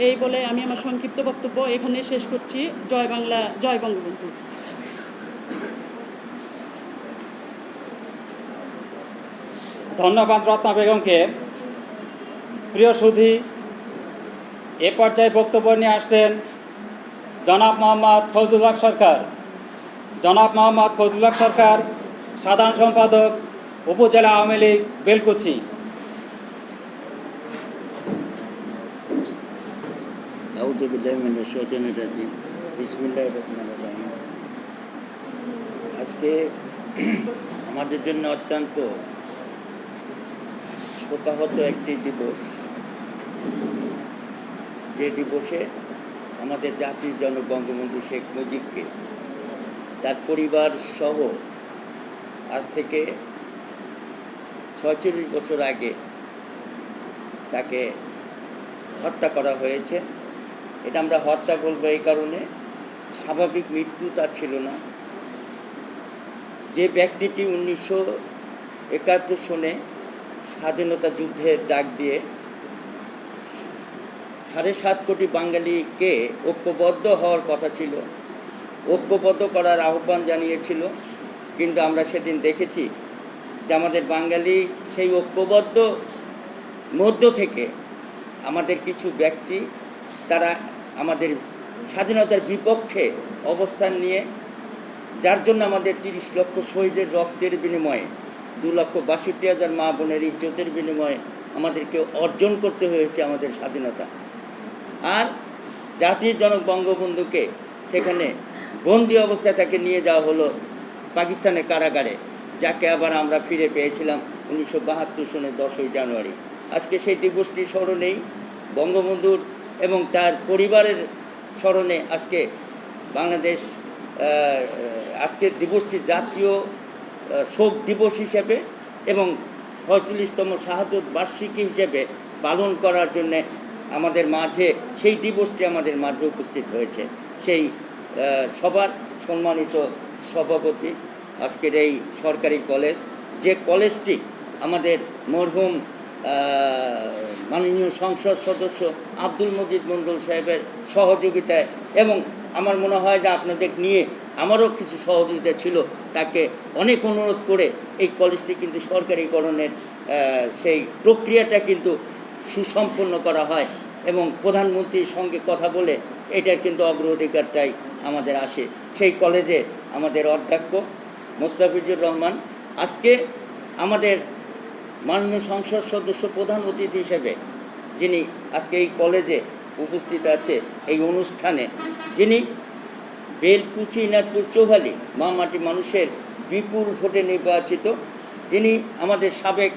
Speaker 8: এই বলে আমি আমার সংক্ষিপ্ত বক্তব্য এখানে শেষ করছি। জয় বাংলা, জয় বঙ্গবন্ধু।
Speaker 1: ধন্যবাদ রত্না বেগমকে। প্রিয় সুধী, এ পর্যায়ে বক্তব্য নিয়ে আসছেন জনাব মোহাম্মদ ফজলুল হক সরকার। জনাব মোহাম্মদ ফজলুল হক সরকার, সাধারণ সম্পাদক, উপজেলা আওয়ামী লীগ, বেলকুচি।
Speaker 9: আউযু বিল্লাহি মিনাশ শাইতানির রাজিম। বিসমিল্লাহির রহমানির রহিম। আজকে আমাদের জন্য অত্যন্ত শোকাহত একটি দিবস, যে দিবসে আমাদের জাতির জনক বঙ্গবন্ধু শেখ মুজিবকে তার পরিবার সহ আজ থেকে 46 বছর আগে তাকে হত্যা করা হয়েছে। এটা আমরা হত্যা বলবো এই কারণে, স্বাভাবিক মৃত্যু তার ছিল না। যে ব্যক্তিটি 1971 সনে স্বাধীনতা যুদ্ধের ডাক দিয়ে 7.5 কোটি বাঙালিকে ঐক্যবদ্ধ হওয়ার কথা ছিল, ঐক্যবদ্ধ করার আহ্বান জানিয়েছিল, কিন্তু আমরা সেদিন দেখেছি যে আমাদের বাঙালি সেই ঐক্যবদ্ধ মধ্য থেকে আমাদের কিছু ব্যক্তি, তারা আমাদের স্বাধীনতার বিপক্ষে অবস্থান নিয়ে, যার জন্য আমাদের 30 লক্ষ শহীদের রক্তের বিনিময়ে 2,62,000 মা বোনের ইজ্জতের বিনিময়ে আমাদেরকে অর্জন করতে হয়েছে আমাদের স্বাধীনতা। আর জাতির জনক বঙ্গবন্ধুকে সেখানে বন্দি অবস্থায় তাকে নিয়ে যাওয়া হলো পাকিস্তানের কারাগারে, যাকে আবার আমরা ফিরে পেয়েছিলাম 1972 সনের 10ই জানুয়ারি। আজকে সেই দিবসটি স্মরণেই বঙ্গবন্ধুর এবং তার পরিবারের স্মরণে আজকে বাংলাদেশ আজকের দিবসটি জাতীয় শোক দিবস হিসেবে এবং 46তম শাহাদত বার্ষিকী হিসেবে পালন করার জন্যে আমাদের মাঝে সেই দিবসটি আমাদের মাঝে উপস্থিত হয়েছে। সেই সবার সম্মানিত সভাপতি আজকের এই সরকারি কলেজ, যে কলেজটি আমাদের মরহুম মাননীয় সংসদ সদস্য আব্দুল মজিদ মণ্ডল সাহেবের সহযোগিতায়, এবং আমার মনে হয় যে আপনাদের নিয়ে আমারও কিছু সহযোগিতা ছিল, তাকে অনেক অনুরোধ করে এই কলেজটি কিন্তু সরকারিকরণের সেই প্রক্রিয়াটা কিন্তু সুসম্পন্ন করা হয়, এবং প্রধানমন্ত্রীর সঙ্গে কথা বলে এটার কিন্তু অগ্রাধিকারটাই আমাদের আসে। সেই কলেজে আমাদের অধ্যক্ষ মোস্তাফিজুর রহমান, আজকে আমাদের মাননীয় সংসদ সদস্য প্রধান অতিথি হিসেবে যিনি আজকে এই কলেজে উপস্থিত আছে, এই অনুষ্ঠানে যিনি বেলকুচি ইনাদপুর চৌহালি মা মাটি মানুষের বিপুল ভোটে নির্বাচিত, যিনি আমাদের সাবেক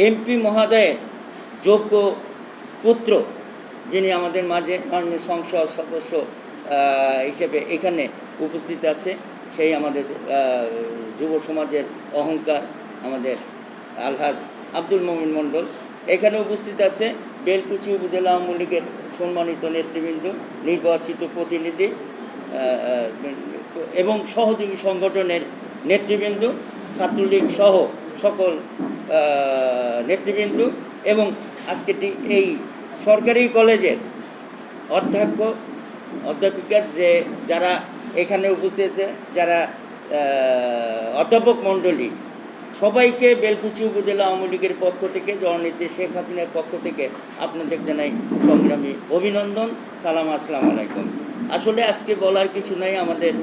Speaker 9: এমপি মহোদয়ের যোগ্য পুত্র, যিনি আমাদের মাঝে মাননীয় সংসদ সদস্য হিসেবে এখানে উপস্থিত আছে, সেই আমাদের যুব সমাজের অহংকার আমাদের আলহাজ আব্দুল মমিন মণ্ডল। এখানে উপস্থিত আছে বেলকুচি উপজেলা আওয়ামী লীগের সম্মানিত নেতৃবৃন্দ, নির্বাচিত প্রতিনিধি এবং সহযোগী সংগঠনের নেতৃবৃন্দ, ছাত্রলীগ সহ সকল নেতৃবৃন্দ, এবং আজকেটি এই সরকারি কলেজের অধ্যাপিকা যে যারা এখানে উপস্থিত আছে, যারা অধ্যাপক মণ্ডলী, সবাইকে বেলকুচি উপজেলা আওয়ামী লীগের পক্ষ থেকে, জননেত্রী শেখ হাসিনার পক্ষ থেকে আপনাদের জানাই সংগ্রামী অভিনন্দন, সালাম, আসসালামু আলাইকুম। আসলে আজকে বলার কিছু নাই, আমাদের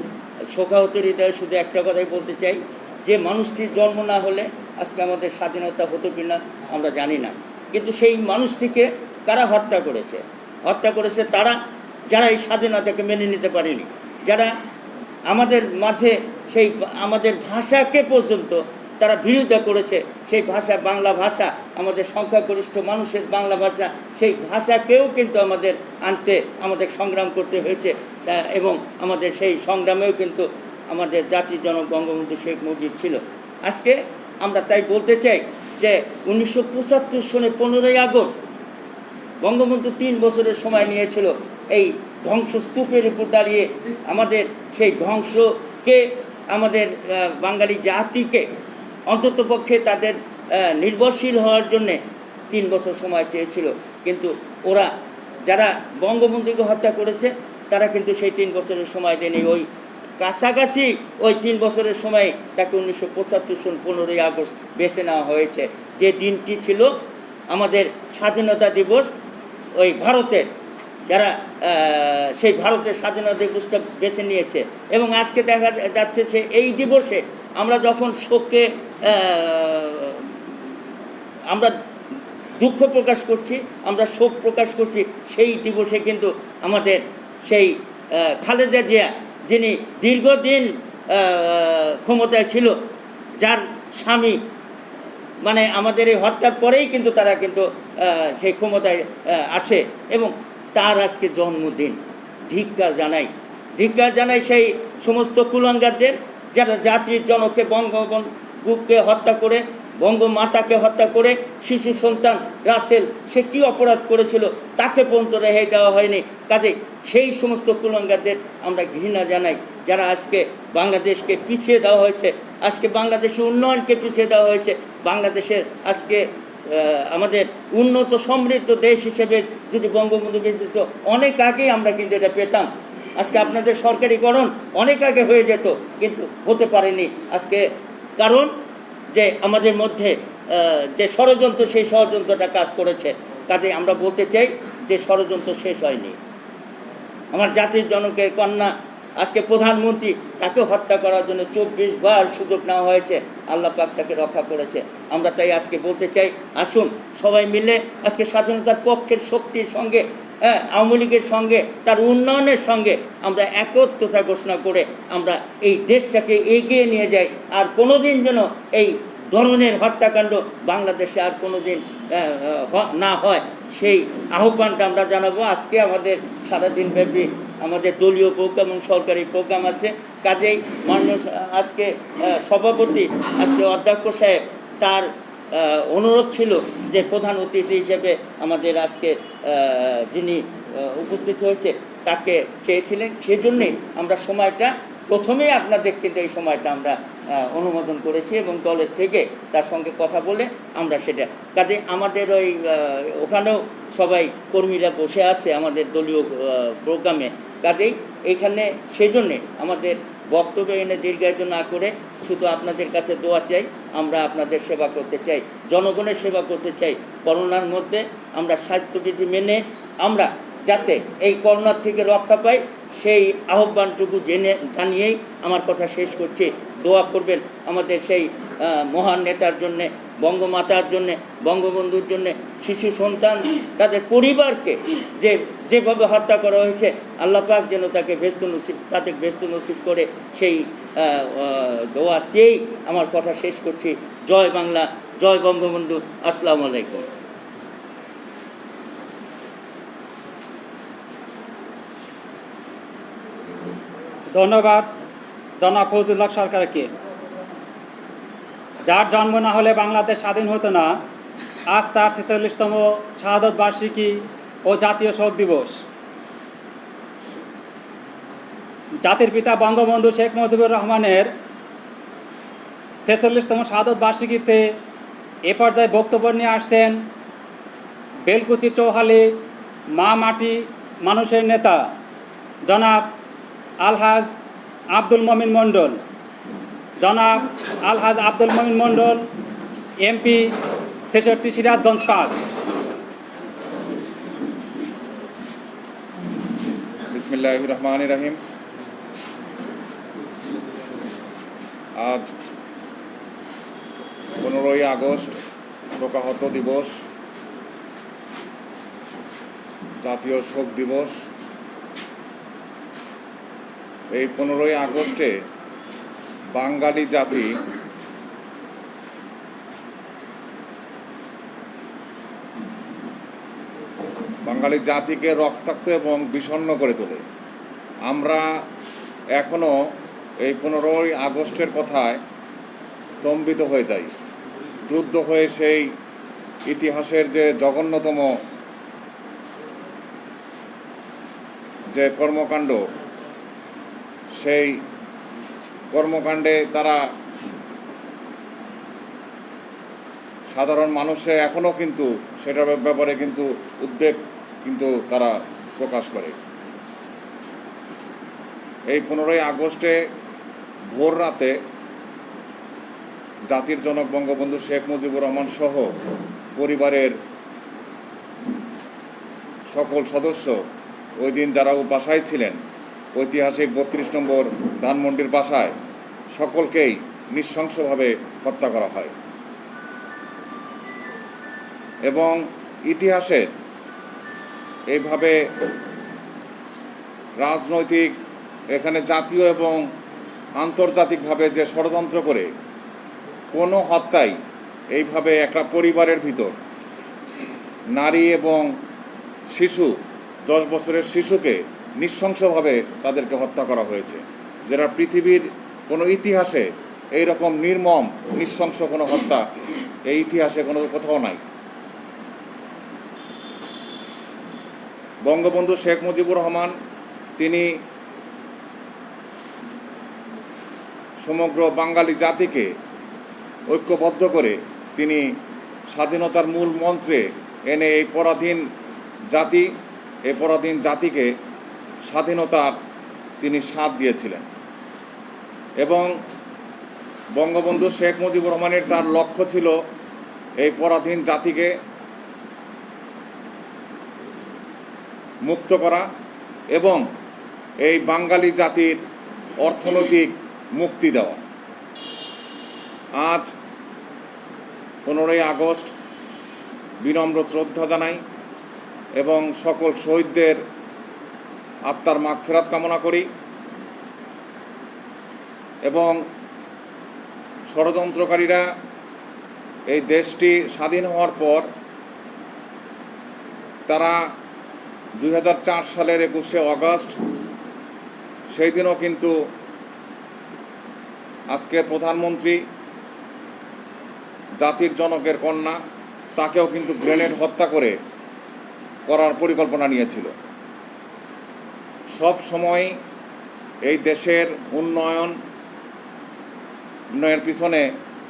Speaker 9: শোকাহত হৃদয়ে শুধু একটা কথাই বলতে চাই, যে মানুষটির জন্ম না হলে আজকে আমাদের স্বাধীনতা হতো কিনা আমরা জানি না, কিন্তু সেই মানুষটিকে কারা হত্যা করেছে? হত্যা করেছে তারা যারা এই স্বাধীনতাকে মেনে নিতে পারেনি, যারা আমাদের মাঝে সেই আমাদের ভাষাকে পর্যন্ত তারা বিরোধিতা করেছে। সেই ভাষা, বাংলা ভাষা, আমাদের সংখ্যাগরিষ্ঠ মানুষের বাংলা ভাষা, সেই ভাষাকেও কিন্তু আমাদের আনতে আমাদের সংগ্রাম করতে হয়েছে, এবং আমাদের সেই সংগ্রামেও কিন্তু আমাদের জাতির জনক বঙ্গবন্ধু শেখ মুজিব ছিল। আজকে আমরা তাই বলতে চাই যে 1975 সনে 15ই আগস্ট বঙ্গবন্ধু 3 বছরের সময় নিয়েছিল এই ধ্বংসস্তূপের উপর দাঁড়িয়ে আমাদের সেই ধ্বংসকে আমাদের বাঙালি জাতিকে অন্ততপক্ষে তাদের নির্ভরশীল হওয়ার জন্যে 3 বছর সময় চেয়েছিল। কিন্তু ওরা যারা বঙ্গবন্ধুকে হত্যা করেছে তারা কিন্তু সেই 3 বছরের সময় দেয়নি, ওই কাছাকাছি ওই 3 বছরের সময় তাকে 1975 সন 15ই আগস্ট বেছে নেওয়া হয়েছে, যে দিনটি ছিল আমাদের স্বাধীনতা দিবস। ওই ভারতের যারা সেই ভারতের স্বাধীনতা দিবসটা বেছে নিয়েছে এবং আজকে দেখা যাচ্ছে যে এই দিবসে আমরা যখন শোককে আমরা দুঃখ প্রকাশ করছি, আমরা শোক প্রকাশ করছি, সেই দিবসে কিন্তু আমাদের সেই খালেদা জিয়া, যিনি দীর্ঘদিন ক্ষমতায় ছিল, যার স্বামী মানে আমাদের এই হত্যার পরেই কিন্তু তারা কিন্তু সেই ক্ষমতায় আসে এবং তার আজকে জন্মদিন। ধিক্কার জানাই সেই সমস্ত কুলাঙ্গারদের যারা জাতির জনককে বঙ্গবন্ধুকে হত্যা করে, বঙ্গমাতাকে হত্যা করে, শিশু সন্তান রাসেল সে কী অপরাধ করেছিল তাকে পর্যন্ত রেহাই দেওয়া হয়নি। কাজে সেই সমস্ত কুলাঙ্গারদের আমরা ঘৃণা জানাই, যারা আজকে বাংলাদেশকে পিছিয়ে দেওয়া হয়েছে, আজকে বাংলাদেশের উন্নয়নকে পিছিয়ে দেওয়া হয়েছে। বাংলাদেশের আজকে আমাদের উন্নত সমৃদ্ধ দেশ হিসেবে যদি বঙ্গবন্ধু বেঁচে যেত, অনেক আগেই আমরা কিন্তু এটা পেতাম। আজকে আপনাদের সরকারিকরণ অনেক আগে হয়ে যেত, কিন্তু হতে পারেনি আজকে, কারণ যে আমাদের মধ্যে যে ষড়যন্ত্র, সেই ষড়যন্ত্রটা কাজ করেছে। কাজে আমরা বলতে চাই যে ষড়যন্ত্র শেষ হয়নি। আমার জাতির জনকের কন্যা আজকে প্রধানমন্ত্রী, তাকে হত্যা করার জন্য 24 বার সুযোগ নেওয়া হয়েছে, আল্লাহ পাক তাকে রক্ষা করেছে। আমরা তাই আজকে বলতে চাই, আসুন সবাই মিলে আজকে স্বাধীনতার পক্ষের শক্তির সঙ্গে, আওয়ামী লীগের সঙ্গে, তার উন্নয়নের সঙ্গে আমরা একত্রতা ঘোষণা করে আমরা এই দেশটাকে এগিয়ে নিয়ে যাই। আর কোনোদিন যেন এই ধরনের হত্যাকাণ্ড বাংলাদেশে আর কোনোদিন না হয়, সেই আহ্বানটা আমরা জানাবো। আজকে আমাদের সারাদিন ব্যাপী আমাদের দলীয় প্রোগ্রাম এবং সরকারি প্রোগ্রাম আছে। কাজেই মাননীয় আজকে সভাপতি, আজকে অধ্যক্ষ সাহেব, তার অনুরোধ ছিল যে প্রধান অতিথি হিসেবে আমাদের আজকে যিনি উপস্থিত হয়েছে তাকে চেয়েছিলেন, সেজন্যে আমরা সময়টা প্রথমেই আপনাদের কিন্তু এই সময়টা আমরা অনুমোদন করেছি এবং দলের থেকে তার সঙ্গে কথা বলে আমরা সেটা, কাজে আমাদের ওই ওখানেও সবাই কর্মীরা বসে আছে আমাদের দলীয় প্রোগ্রামে। কাজেই এইখানে সেজন্যে আমাদের বক্তব্য এনে দীর্ঘায়িত না করে শুধু আপনাদের কাছে দোয়া চাই, আমরা আপনাদের সেবা করতে চাই, জনগণের সেবা করতে চাই। করোনার মধ্যে আমরা স্বাস্থ্যবিধি মেনে আমরা যাতে এই করোনার থেকে রক্ষা পাই, সেই আহ্বানটুকু জানিয়েই আমার কথা শেষ করছি। দোয়া করবেন আমাদের সেই মহান নেতার জন্যে, বঙ্গমাতার জন্যে, বঙ্গবন্ধুর জন্যে, শিশু সন্তান তাদের পরিবারকে যেভাবে হত্যা করা হয়েছে, আল্লাহ পাক যেন তাদের ব্যস্ত নসিব করে, সেই দোয়া চেয়েই আমার কথা শেষ করছি। জয় বাংলা, জয় বঙ্গবন্ধু, আসসালামু আলাইকুম।
Speaker 1: ধন্যবাদ জনাব ফজলুল সরকারকে। যার জন্ম না হলে বাংলাদেশ স্বাধীন হতো না, আজ তার 46তম শাহাদত বার্ষিকী ও জাতীয় শোক দিবস। জাতির পিতা বঙ্গবন্ধু শেখ মুজিবুর রহমানের 46তম শাহাদত বার্ষিকীতে এ পর্যায়ে বক্তব্য নিয়ে আসছেন বেলকুচি চৌহালি মা মাটি মানুষের নেতা জনাব আলহাজ আব্দুল মমিন মণ্ডল। জনাব আলহাজ আব্দুল মমিন মণ্ডল, এমপি 66 সিরাজগঞ্জ 5।
Speaker 10: বিসমিল্লাহির রহমানির রহিম। আজ 15ই আগস্ট শোকাহত দিবস, জাতীয় শোক দিবস। এই 15ই আগস্টে বাঙালি জাতি জাতিকে রক্তাক্ত এবং বিষণ্ণ করে তোলে। আমরা এখনও এই 15ই আগস্টের কথায় স্তম্ভিত হয়ে যাই। ক্রুদ্ধ হয়ে সেই ইতিহাসের যে জঘন্যতম যে কর্মকাণ্ড, সেই কর্মকাণ্ডে তারা সাধারণ মানুষে এখনও কিন্তু সেটার ব্যাপারে কিন্তু উদ্বেগ কিন্তু তারা প্রকাশ করে। এই 15ই আগস্টে ভোর রাতে জাতির জনক বঙ্গবন্ধু শেখ মুজিবুর রহমান সহ পরিবারের সকল সদস্য ওই দিন যারা বাসায় ছিলেন, ঐতিহাসিক 32 নম্বর ধানমন্ডির বাসায় সকলকেই নৃশংসভাবে হত্যা করা হয়। এবং ইতিহাসে এইভাবে রাজনৈতিক, এখানে জাতীয় এবং আন্তর্জাতিকভাবে যে ষড়যন্ত্র করে কোনো হত্যাই এইভাবে একটা পরিবারের ভিতর নারী এবং শিশু, 10 বছরের শিশুকে নৃশংসভাবে তাদেরকে হত্যা করা হয়েছে, যেটা পৃথিবীর কোনো ইতিহাসে এইরকম নির্মম নৃশংস কোনো হত্যা এই ইতিহাসে কোনো কোথাও নাই। বঙ্গবন্ধু শেখ মুজিবুর রহমান তিনি সমগ্র বাঙালি জাতিকে ঐক্যবদ্ধ করে তিনি স্বাধীনতার মূল মন্ত্রে এনে এই পরাধীন জাতিকে স্বাধীনতার তিনি স্বাদ দিয়েছিলেন। এবং বঙ্গবন্ধু শেখ মুজিবুর রহমানের তার লক্ষ্য ছিল এই পরাধীন জাতিকে মুক্ত করা এবং এই বাঙালি জাতির অর্থনৈতিক মুক্তি দেওয়া। আজ 15ই আগস্ট বিনম্র শ্রদ্ধা জানাই এবং সকল শহীদদের আত্মার মাগফিরাত কামনা করি এবং ষড়যন্ত্রকারীরা এই দেশটি স্বাধীন হওয়ার পর তারা 2004 সালের 21শে আগস্ট সেই দিনও কিন্তু আজকের প্রধানমন্ত্রী জাতির জনকের কন্যা তাকেও কিন্তু গ্রেনেড হত্যা করার পরিকল্পনা নিয়েছিল। সব সময় এই দেশের উন্নয়নের পিছনে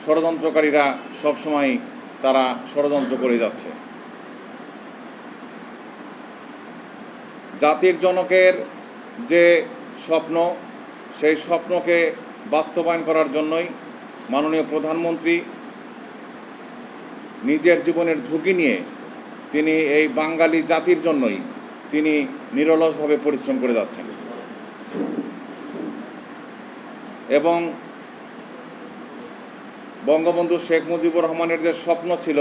Speaker 10: ষড়যন্ত্রকারীরা সব সময় তারা ষড়যন্ত্র করে যাচ্ছে। জাতির জনকের যে স্বপ্ন, সেই স্বপ্নকে বাস্তবায়ন করার জন্যই মাননীয় প্রধানমন্ত্রী নিজের জীবনের ঝুঁকি নিয়ে তিনি এই বাঙালি জাতির জন্যই তিনি নিরলসভাবে পরিশ্রম করে যাচ্ছেন। এবং বঙ্গবন্ধু শেখ মুজিবুর রহমানের যে স্বপ্ন ছিল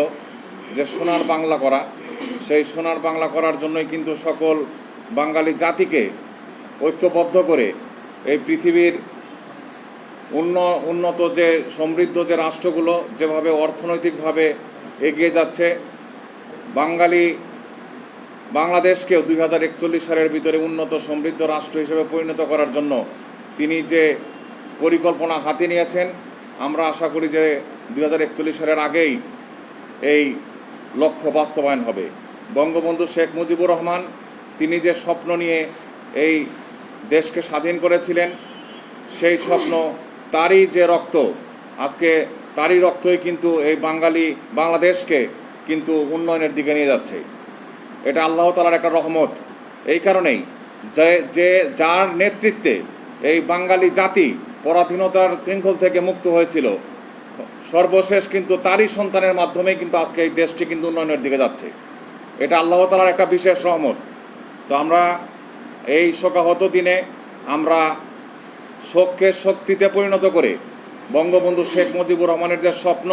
Speaker 10: যে সোনার বাংলা করা, সেই সোনার বাংলা করার জন্যই কিন্তু সকল বাঙালি জাতিকে ঐক্যবদ্ধ করে এই পৃথিবীর উন্নত যে সমৃদ্ধ যে রাষ্ট্রগুলো যেভাবে অর্থনৈতিকভাবে এগিয়ে যাচ্ছে, বাংলাদেশকেও 2041 সালের ভিতরে উন্নত সমৃদ্ধ রাষ্ট্র হিসেবে পরিণত করার জন্য তিনি যে পরিকল্পনা হাতে নিয়েছেন, আমরা আশা করি যে 2041 সালের আগেই এই লক্ষ্য বাস্তবায়ন হবে। বঙ্গবন্ধু শেখ মুজিবুর রহমান তিনি যে স্বপ্ন নিয়ে এই দেশকে স্বাধীন করেছিলেন, সেই স্বপ্ন তারই যে রক্ত, আজকে তারই রক্তই কিন্তু এই বাংলাদেশকে কিন্তু উন্নয়নের দিকে নিয়ে যাচ্ছে। এটা আল্লাহ তাআলার একটা রহমত। এই কারণেই যার নেতৃত্বে এই বাঙালি জাতি পরাধীনতার শৃঙ্খল থেকে মুক্ত হয়েছিল, সর্বশেষ কিন্তু তারই সন্তানের মাধ্যমে কিন্তু আজকে এই দেশটি কিন্তু উন্নয়নের দিকে যাচ্ছে। এটা আল্লাহ তাআলার একটা বিশেষ রহমত। তো আমরা এই শোকাহত দিনে আমরা শোককে শক্তিতে পরিণত করে বঙ্গবন্ধু শেখ মুজিবুর রহমানের যে স্বপ্ন,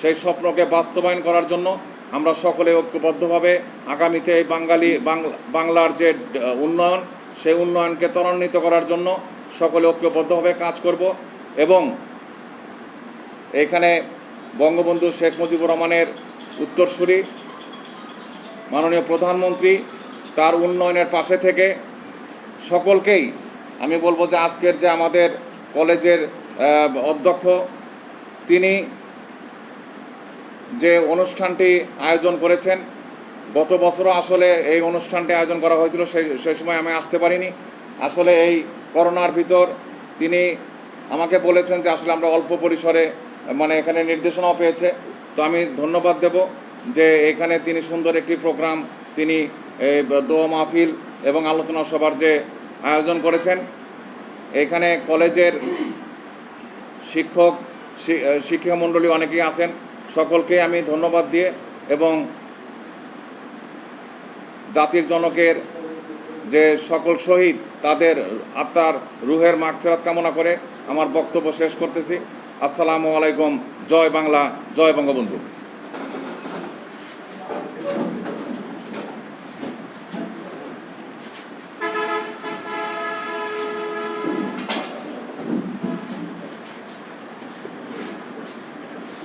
Speaker 10: সেই স্বপ্নকে বাস্তবায়ন করার জন্য আমরা সকলে ঐক্যবদ্ধভাবে আগামীতে এই বাংলার যে উন্নয়ন, সেই উন্নয়নকে ত্বরান্বিত করার জন্য সকলে ঐক্যবদ্ধভাবে কাজ করব। এবং এখানে বঙ্গবন্ধু শেখ মুজিবুর রহমানের উত্তরসূরি মাননীয় প্রধানমন্ত্রী তার উন্নয়নের পাশে থেকে সকলকেই আমি বলবো যে আজকের যে আমাদের কলেজের অধ্যক্ষ, তিনি যে অনুষ্ঠানটি আয়োজন করেছেন। গত বছরও আসলে এই অনুষ্ঠানটি আয়োজন করা হয়েছিল, সেই সময় আমি আসতে পারিনি। আসলে এই করোনার ভিতর তিনি আমাকে বলেছেন যে আসলে আমরা অল্প পরিসরে মানে এখানে নির্দেশনাও পেয়েছে। তো আমি ধন্যবাদ দেব যে এখানে তিনি সুন্দর একটি প্রোগ্রাম তিনি দোয়া মাহফিল এবং আলোচনা সভার যে আয়োজন করেছেন। এখানে কলেজের শিক্ষা মণ্ডলী অনেকেই আছেন, সকলকে আমি ধন্যবাদ দিয়ে এবং জাতির জনকের যে সকল শহীদ তাদের আত্মার রুহের মাগফিরাত কামনা করে আমার বক্তব্য শেষ করতেছি। আসসালামু আলাইকুম। জয় বাংলা, জয় বঙ্গবন্ধু।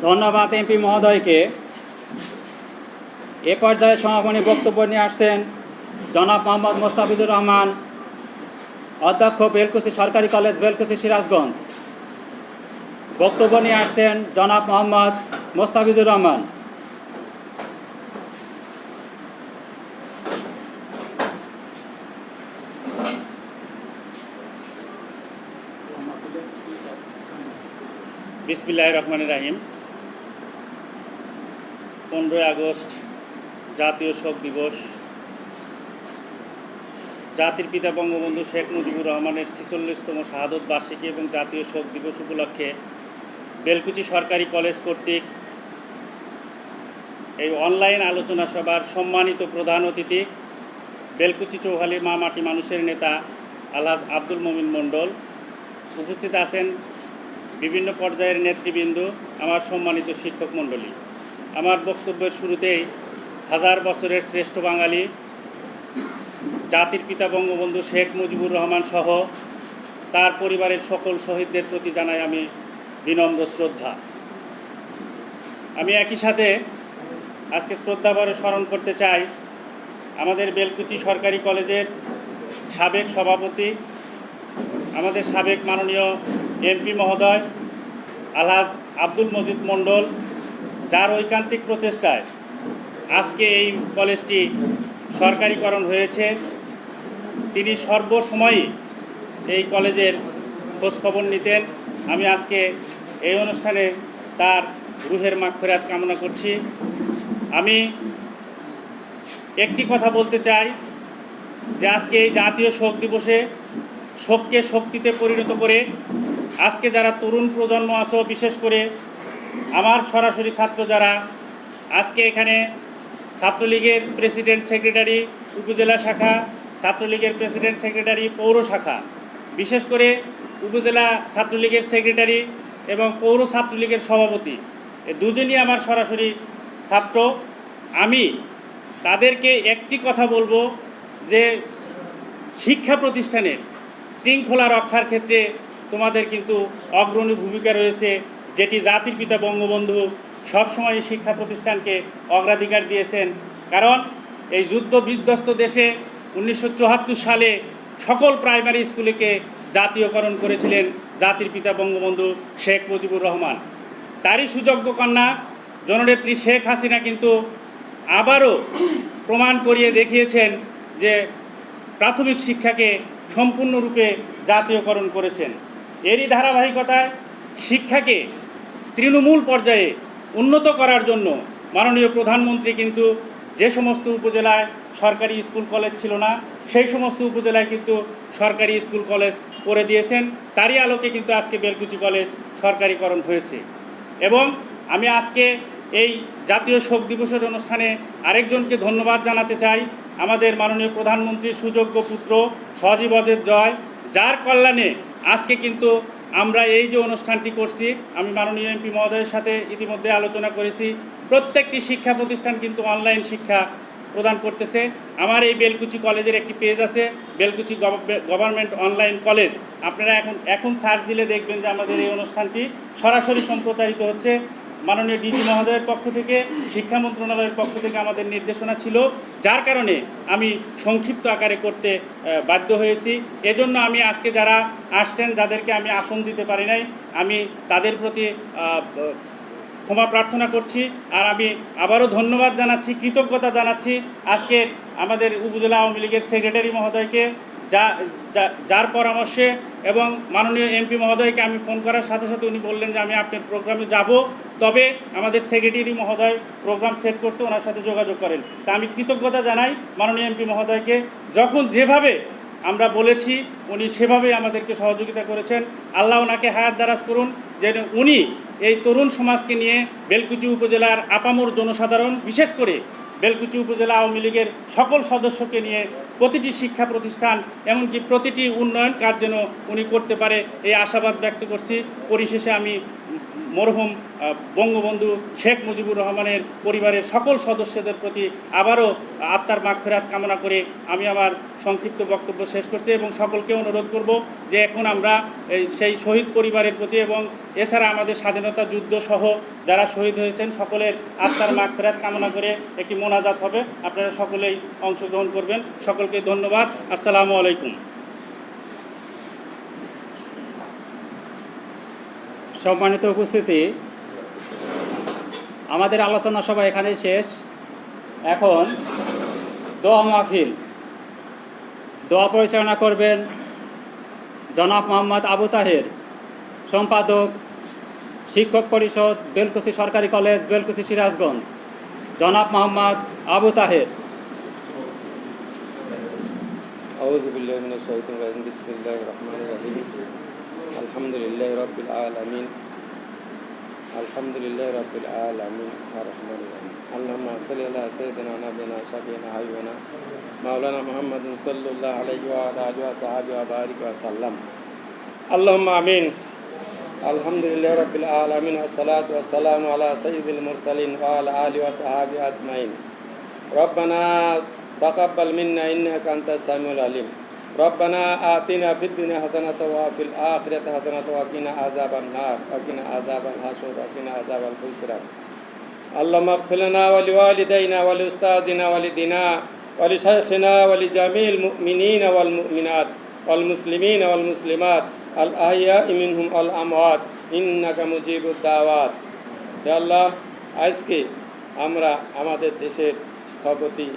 Speaker 1: ধন্যবাদ এমপি মহোদয়কে। এ পর্যায়ে সমাপনী বক্তব্য নিয়ে আসছেন জনাব মোহাম্মদ মোস্তাফিজুর রহমান, অধ্যক্ষ বেলকুচি সরকারি কলেজ, বেলকুচি, সিরাজগঞ্জ। বক্তব্য নিয়ে আসছেন জনাব মোহাম্মদ মোস্তাফিজুর রহমান।
Speaker 11: বিসমিল্লাহির রহমানির রহিম। 15 আগস্ট জাতীয় শোক দিবস। জাতির পিতা বঙ্গবন্ধু শেখ মুজিবুর রহমানের 46তম শাহাদত বার্ষিকী এবং জাতীয় শোক দিবস উপলক্ষে বেলকুচি সরকারি কলেজ কর্তৃক এই অনলাইন আলোচনা সভার সম্মানিত প্রধান অতিথি বেলকুচি চৌহালি মা মাটি মানুষের নেতা আলহাজ আব্দুল মমিন মণ্ডল, উপস্থিত আছেন বিভিন্ন পর্যায়ের নেতৃবৃন্দ, আমার সম্মানিত শিক্ষক মণ্ডলী। আমার বক্তব্যের শুরুতেই হাজার বছরের শ্রেষ্ঠ বাঙালি জাতির পিতা বঙ্গবন্ধু শেখ মুজিবুর রহমান সহ তার পরিবারের সকল শহীদদের প্রতি জানাই আমি বিনম্র শ্রদ্ধা। আমি একই সাথে আজকে শ্রদ্ধাভরে স্মরণ করতে চাই আমাদের বেলকুচি সরকারি কলেজের সাবেক সভাপতি, আমাদের সাবেক মাননীয় এমপি মহোদয় আলহাজ আব্দুল মজিদ মণ্ডল, যার ঐকান্তিক প্রচেষ্টায় আজকে এই কলেজটি সরকারিকরণ হয়েছে। তিনি সর্বসময়ই এই কলেজের খোঁজখবর নিতেন। আমি আজকে এই অনুষ্ঠানে তার রুহের মাগফিরাত কামনা করছি। আমি একটি কথা বলতে চাই যে আজকে এই জাতীয় শোক দিবসে শোককে শক্তিতে পরিণত করে আজকে যারা তরুণ প্রজন্ম আছো, বিশেষ করে আমার সরাসরি ছাত্র যারা আজকে এখানে ছাত্রলীগের প্রেসিডেন্ট সেক্রেটারি উপজেলা শাখা, ছাত্রলীগের প্রেসিডেন্ট সেক্রেটারি পৌর শাখা, বিশেষ করে উপজেলা ছাত্রলীগের সেক্রেটারি এবং পৌর ছাত্রলীগের সভাপতি, এ দুজনই আমার সরাসরি ছাত্র। আমি তাদেরকে একটি কথা বলবো যে শিক্ষা প্রতিষ্ঠানের শৃঙ্খলা রক্ষার ক্ষেত্রে তোমাদের কিন্তু অগ্রণী ভূমিকা রয়েছে, যেটি জাতির পিতা বঙ্গবন্ধু সবসময় শিক্ষা প্রতিষ্ঠানকে অগ্রাধিকার দিয়েছেন। কারণ এই যুদ্ধ বিধ্বস্ত দেশে 1974 সালে সকল প্রাইমারি স্কুলকে জাতীয়করণ করেছিলেন জাতির পিতা বঙ্গবন্ধু শেখ মুজিবুর রহমান। তারই সুযোগ্য কন্যা জননেত্রী শেখ হাসিনা কিন্তু আবারও প্রমাণ করিয়ে দেখিয়েছেন যে প্রাথমিক শিক্ষাকে সম্পূর্ণরূপে জাতীয়করণ করেছেন। এরই ধারাবাহিকতায় শিক্ষাকে তৃণমূল পর্যায়ে উন্নত করার জন্য মাননীয় প্রধানমন্ত্রী কিন্তু যে সমস্ত উপজেলায় সরকারি স্কুল কলেজ ছিল না, সেই সমস্ত উপজেলায় কিন্তু সরকারি স্কুল কলেজ করে দিয়েছেন। তারই আলোকে কিন্তু আজকে বেলকুচি কলেজ সরকারিকরণ হয়েছে। এবং আমি আজকে এই জাতীয় শোক দিবসের অনুষ্ঠানে আরেকজনকে ধন্যবাদ জানাতে চাই, আমাদের মাননীয় প্রধানমন্ত্রীর সুযোগ্য পুত্র সজীব অজের জয়, যার কল্যাণে আজকে কিন্তু আমরা এই যে অনুষ্ঠানটি করছি, আমি মাননীয় এমপি মহোদয়ের সাথে ইতিমধ্যে আলোচনা করেছি, প্রত্যেকটি শিক্ষা প্রতিষ্ঠান কিন্তু অনলাইন শিক্ষা প্রদান করতেছে। আমার এই বেলকুচি কলেজের একটি পেজ আছে, বেলকুচি গভর্নমেন্ট অনলাইন কলেজ। আপনারা এখন সার্চ দিলে দেখবেন যে আমাদের এই অনুষ্ঠানটি সরাসরি সম্প্রচারিত হচ্ছে। মাননীয় ডিজি মহোদয়ের পক্ষ থেকে, শিক্ষা মন্ত্রণালয়ের পক্ষ থেকে আমাদের নির্দেশনা ছিল, যার কারণে আমি সংক্ষিপ্ত আকারে করতে বাধ্য হয়েছি। এজন্য আমি আজকে যারা আসছেন, যাদেরকে আমি আসন দিতে পারি নাই, আমি তাদের প্রতি ক্ষমা প্রার্থনা করছি। আর আমি আবারও ধন্যবাদ জানাচ্ছি, কৃতজ্ঞতা জানাচ্ছি আজকে আমাদের উপজেলা আওয়ামী লীগের সেক্রেটারি মহোদয়কে, যার পরামর্শে এবং মাননীয় এমপি মহোদয়কে আমি ফোন করার সাথে সাথে উনি বললেন যে আমি আপনার প্রোগ্রামে যাব, তবে আমাদের সেক্রেটারি মহোদয় প্রোগ্রাম সেট করছে, ওনার সাথে যোগাযোগ করেন। তা আমি কৃতজ্ঞতা জানাই মাননীয় এমপি মহোদয়কে, যখন যেভাবে আমরা বলেছি উনি সেভাবেই আমাদেরকে সহযোগিতা করেছেন। আল্লাহ ওনাকে হায়াত দারাজ করুন, যে উনি এই তরুণ সমাজকে নিয়ে বেলকুচি উপজেলার আপামর জনসাধারণ, বিশেষ করে বেলকুচি উপজেলা আওয়ামী লীগের সকল সদস্যকে নিয়ে প্রতিটি শিক্ষা প্রতিষ্ঠান এমনকি প্রতিটি উন্নয়ন কাজ যেন উনি করতে পারে, এই আশাবাদ ব্যক্ত করছি। পরিশেষে আমি মরহুম বঙ্গবন্ধু শেখ মুজিবুর রহমানের পরিবারের সকল সদস্যদের প্রতি আবারও আত্মার মাগফিরাত কামনা করে আমি আমার সংক্ষিপ্ত বক্তব্য শেষ করছি এবং সকলকে অনুরোধ করব যে এখন আমরা সেই শহীদ পরিবারের প্রতি এবং এছাড়া আমাদের স্বাধীনতা যুদ্ধ সহ যারা শহীদ হয়েছেন সকলের আত্মার মাগফিরাত কামনা করে একটি মোনাজাত হবে। আপনারা সকলেই অংশগ্রহণ করবেন। সকলকে ধন্যবাদ। আসসালামু আলাইকুম।
Speaker 1: সম্মানিত উপস্থিতি, আমাদের আলোচনা সভা এখানেই শেষ। এখন দোয়া মাহফিল, দোয়া পরিচালনা করবেন জনাব মোহাম্মদ আবু তাহের, সম্পাদক শিক্ষক পরিষদ বেলকুচি সরকারি কলেজ, বেলকুচি সিরাজগঞ্জ। জনাব মোহাম্মদ আবু তাহের।
Speaker 7: আউযু বিল্লাহি মিনাশ শাইতানির রাজিম। বিসমিল্লাহির রহমানির রহিম। আলহামদুলিল্লাহি রাব্বিল আলামিন। আলহামদুলিল্লাহি রাব্বিল আলামিন আর রহমানির রহিম। আল্লাহুম্মা সাল্লি আলা সাইয়্যিদিনা নাবিয়িনা শাফিনা হাবিবানা মাওলানা মুহাম্মাদিন সাল্লাল্লাহু আলাইহি ওয়া আলা আলিহি ওয়া সাহবিহি ওয়া বারিক ওয়া সাল্লাম। আল্লাহুম্মা আমিন। আলহামদুলিল্লাহি রাব্বিল আলামিন ওয়াস সালাতু ওয়াস সালামু আলা সাইয়্যিদিল মুরসালিন ওয়া আলা আলিহি ওয়া সাহবিহি আজমাইন। রব্বানা তাকাব্বাল মিন্না ইন্নাকা আনতাস সামিউল আলিম। রব্বানা আতিনা ফিদ দুনিয়া হাসানাতাও ওয়া ফিল আখিরাতি হাসানাতাও ওয়া কিনা আযাবান নার ওয়া কিনা আযাবাল হাসর ওয়া কিনা আযাবাল ফুসরাত। আল্লাহুম্মা ইগফির লানা ওয়া লিওয়ালিদাইনা ওয়া লিউস্তাযিনা ওয়া লিদিনা ওয়া লিশাইখিনা ওয়া লিজামিল মুমিনিনা ওয়াল মুমিনাত ওয়াল মুসলিমিনা ওয়াল মুসলিমাত আল আহইয়াই মিনহুম ওয়াল আমওয়াত ইন্নাকা মুজিবুদ দাওয়াত। হে আল্লাহ, আজকে আমরা আমাদের দেশের স্থপতি,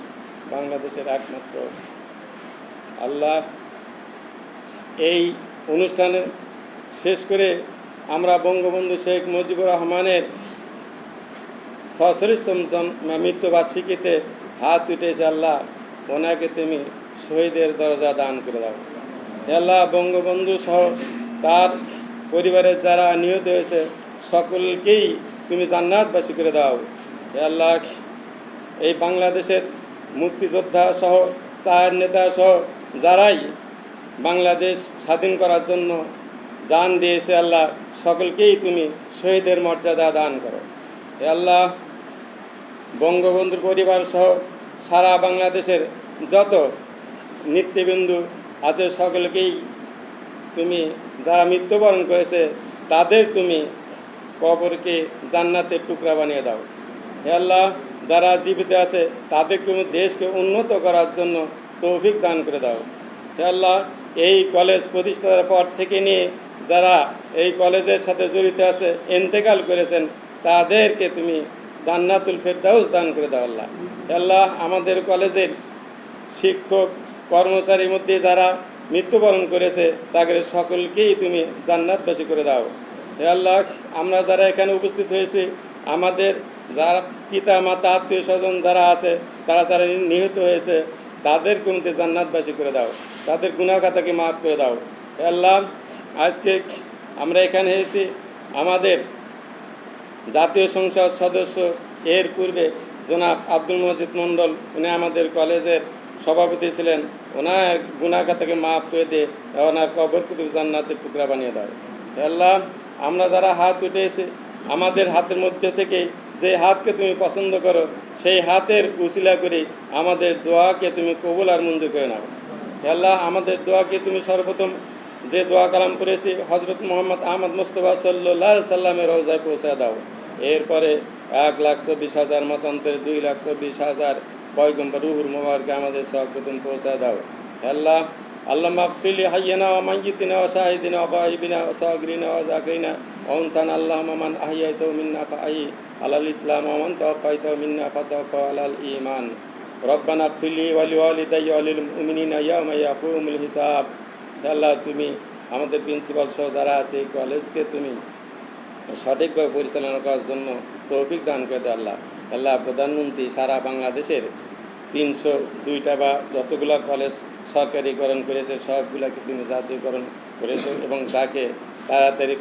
Speaker 7: বাংলাদেশের একমাত্র আল্লাহ, এই অনুষ্ঠানে শেষ করে আমরা বঙ্গবন্ধু শেখ মুজিবুর রহমানের 46তম মৃত্যুবার্ষিকীতে হাত উঠেছে। আল্লাহ, ওনাকে তুমি শহীদের দরজা দান করে দাও। আল্লাহ, বঙ্গবন্ধু সহ তার পরিবারের যারা নিহত হয়েছে সকলকেই তুমি জান্নাতবাসী করে দাও। আল্লাহ, এই বাংলাদেশের মুক্তিযোদ্ধা সহ চার নেতা সহ যারাই বাংলাদেশ স্বাধীন করার জন্য জান দিয়েছে, আল্লাহ সকলকেই তুমি শহীদের মর্যাদা দান করো। হে আল্লাহ, বঙ্গবন্ধুর পরিবার সহ সারা বাংলাদেশের যত নেতৃবৃন্দ আছে সকলকেই তুমি, যারা মৃত্যুবরণ করেছে তাদের তুমি কবরকে জান্নাতের টুকরা বানিয়ে দাও। হে আল্লাহ, যারা জীবিত আছে তাদেরকে তুমি দেশকে উন্নত করার জন্য তৌফিক দান করে দাও। হে আল্লাহ, এই কলেজ প্রতিষ্ঠার পর থেকে নিয়ে যারা এই কলেজের সাথে জড়িত আছে, ইন্তেকাল করেছেন, তাদেরকে তুমি জান্নাতুল ফেরদাউস দান করে দাও। আল্লাহ, হে আল্লাহ, আমাদের কলেজের শিক্ষক কর্মচারীর মধ্যে যারা মৃত্যুবরণ করেছে তাদের সকলকেই তুমি জান্নাতবাসী করে দাও। হে আল্লাহ, আমরা যারা এখানে উপস্থিত হয়েছি, আমাদের যারা পিতা মাতা আত্মীয় স্বজন যারা আছে, তারা যারা নিহত হয়েছে, তাদের তুমি জান্নাতবাসী করে দাও, তাদের গুনাহ খাতাকে মাফ করে দাও। হে আল্লাহ, আজকে আমরা এখানে এসেছি, আমাদের জাতীয় সংসদ সদস্য এর পূর্বে জনাব আব্দুল মজিদ মণ্ডল, উনি আমাদের কলেজের সভাপতি ছিলেন, ওনার গুনাহ খাতাকে মাফ করে দিয়ে ওনার কবরকে তুমি জান্নাতের টুকরা বানিয়ে দাও। হে আল্লাহ, আমরা যারা হাত উঠেছি, আমাদের হাতের মধ্যে থেকে যে হাতকে তুমি পছন্দ করো সেই হাতের উসিলা করে আমাদের দোয়াকে তুমি কবুল আর মঞ্জুর করে নাও। হে আল্লাহ, আমাদের দোয়াকে তুমি সর্বপ্রথম যে দোয়া কালাম করেছি হজরত মোহাম্মদ আহমদ মুস্তফা সাল্লাল্লাহু আলাইহি সাল্লামের রওজায় পৌঁছে দাও। এরপরে 1,24,000 মতান্তরে 2,24,000 পয়গম্বর রুহুল মুবারকে আমাদের সর্বপ্রথম পৌঁছে দাও। হে আল্লাহ, اللهم اغفر لحينا وميتنا وشاهدنا وغائبنا وصاغرنا وذاكرنا وانسانا اللهم من أحييته منا فأحيه على الإسلام ومن توفيته منا فتوفه على الإيمان ربنا اغفر لي ولوالدي وللمؤمنين يوم يقوم الحساب আল্লাহ তুমি আমাদের প্রিন্সিপাল সহ যারা আছে এই কলেজকে তুমি সঠিকভাবে পরিচালনা করার জন্য তৌফিক দান করে দেয় আল্লাহ। আল্লাহ প্রধানমন্ত্রী সারা বাংলাদেশের 302টা বা যতগুলো কলেজ সরকারিকরণ করেছে সবগুলোকে তুমি জাতীয়করণ করেছো এবং তাকে তাড়াতাড়ি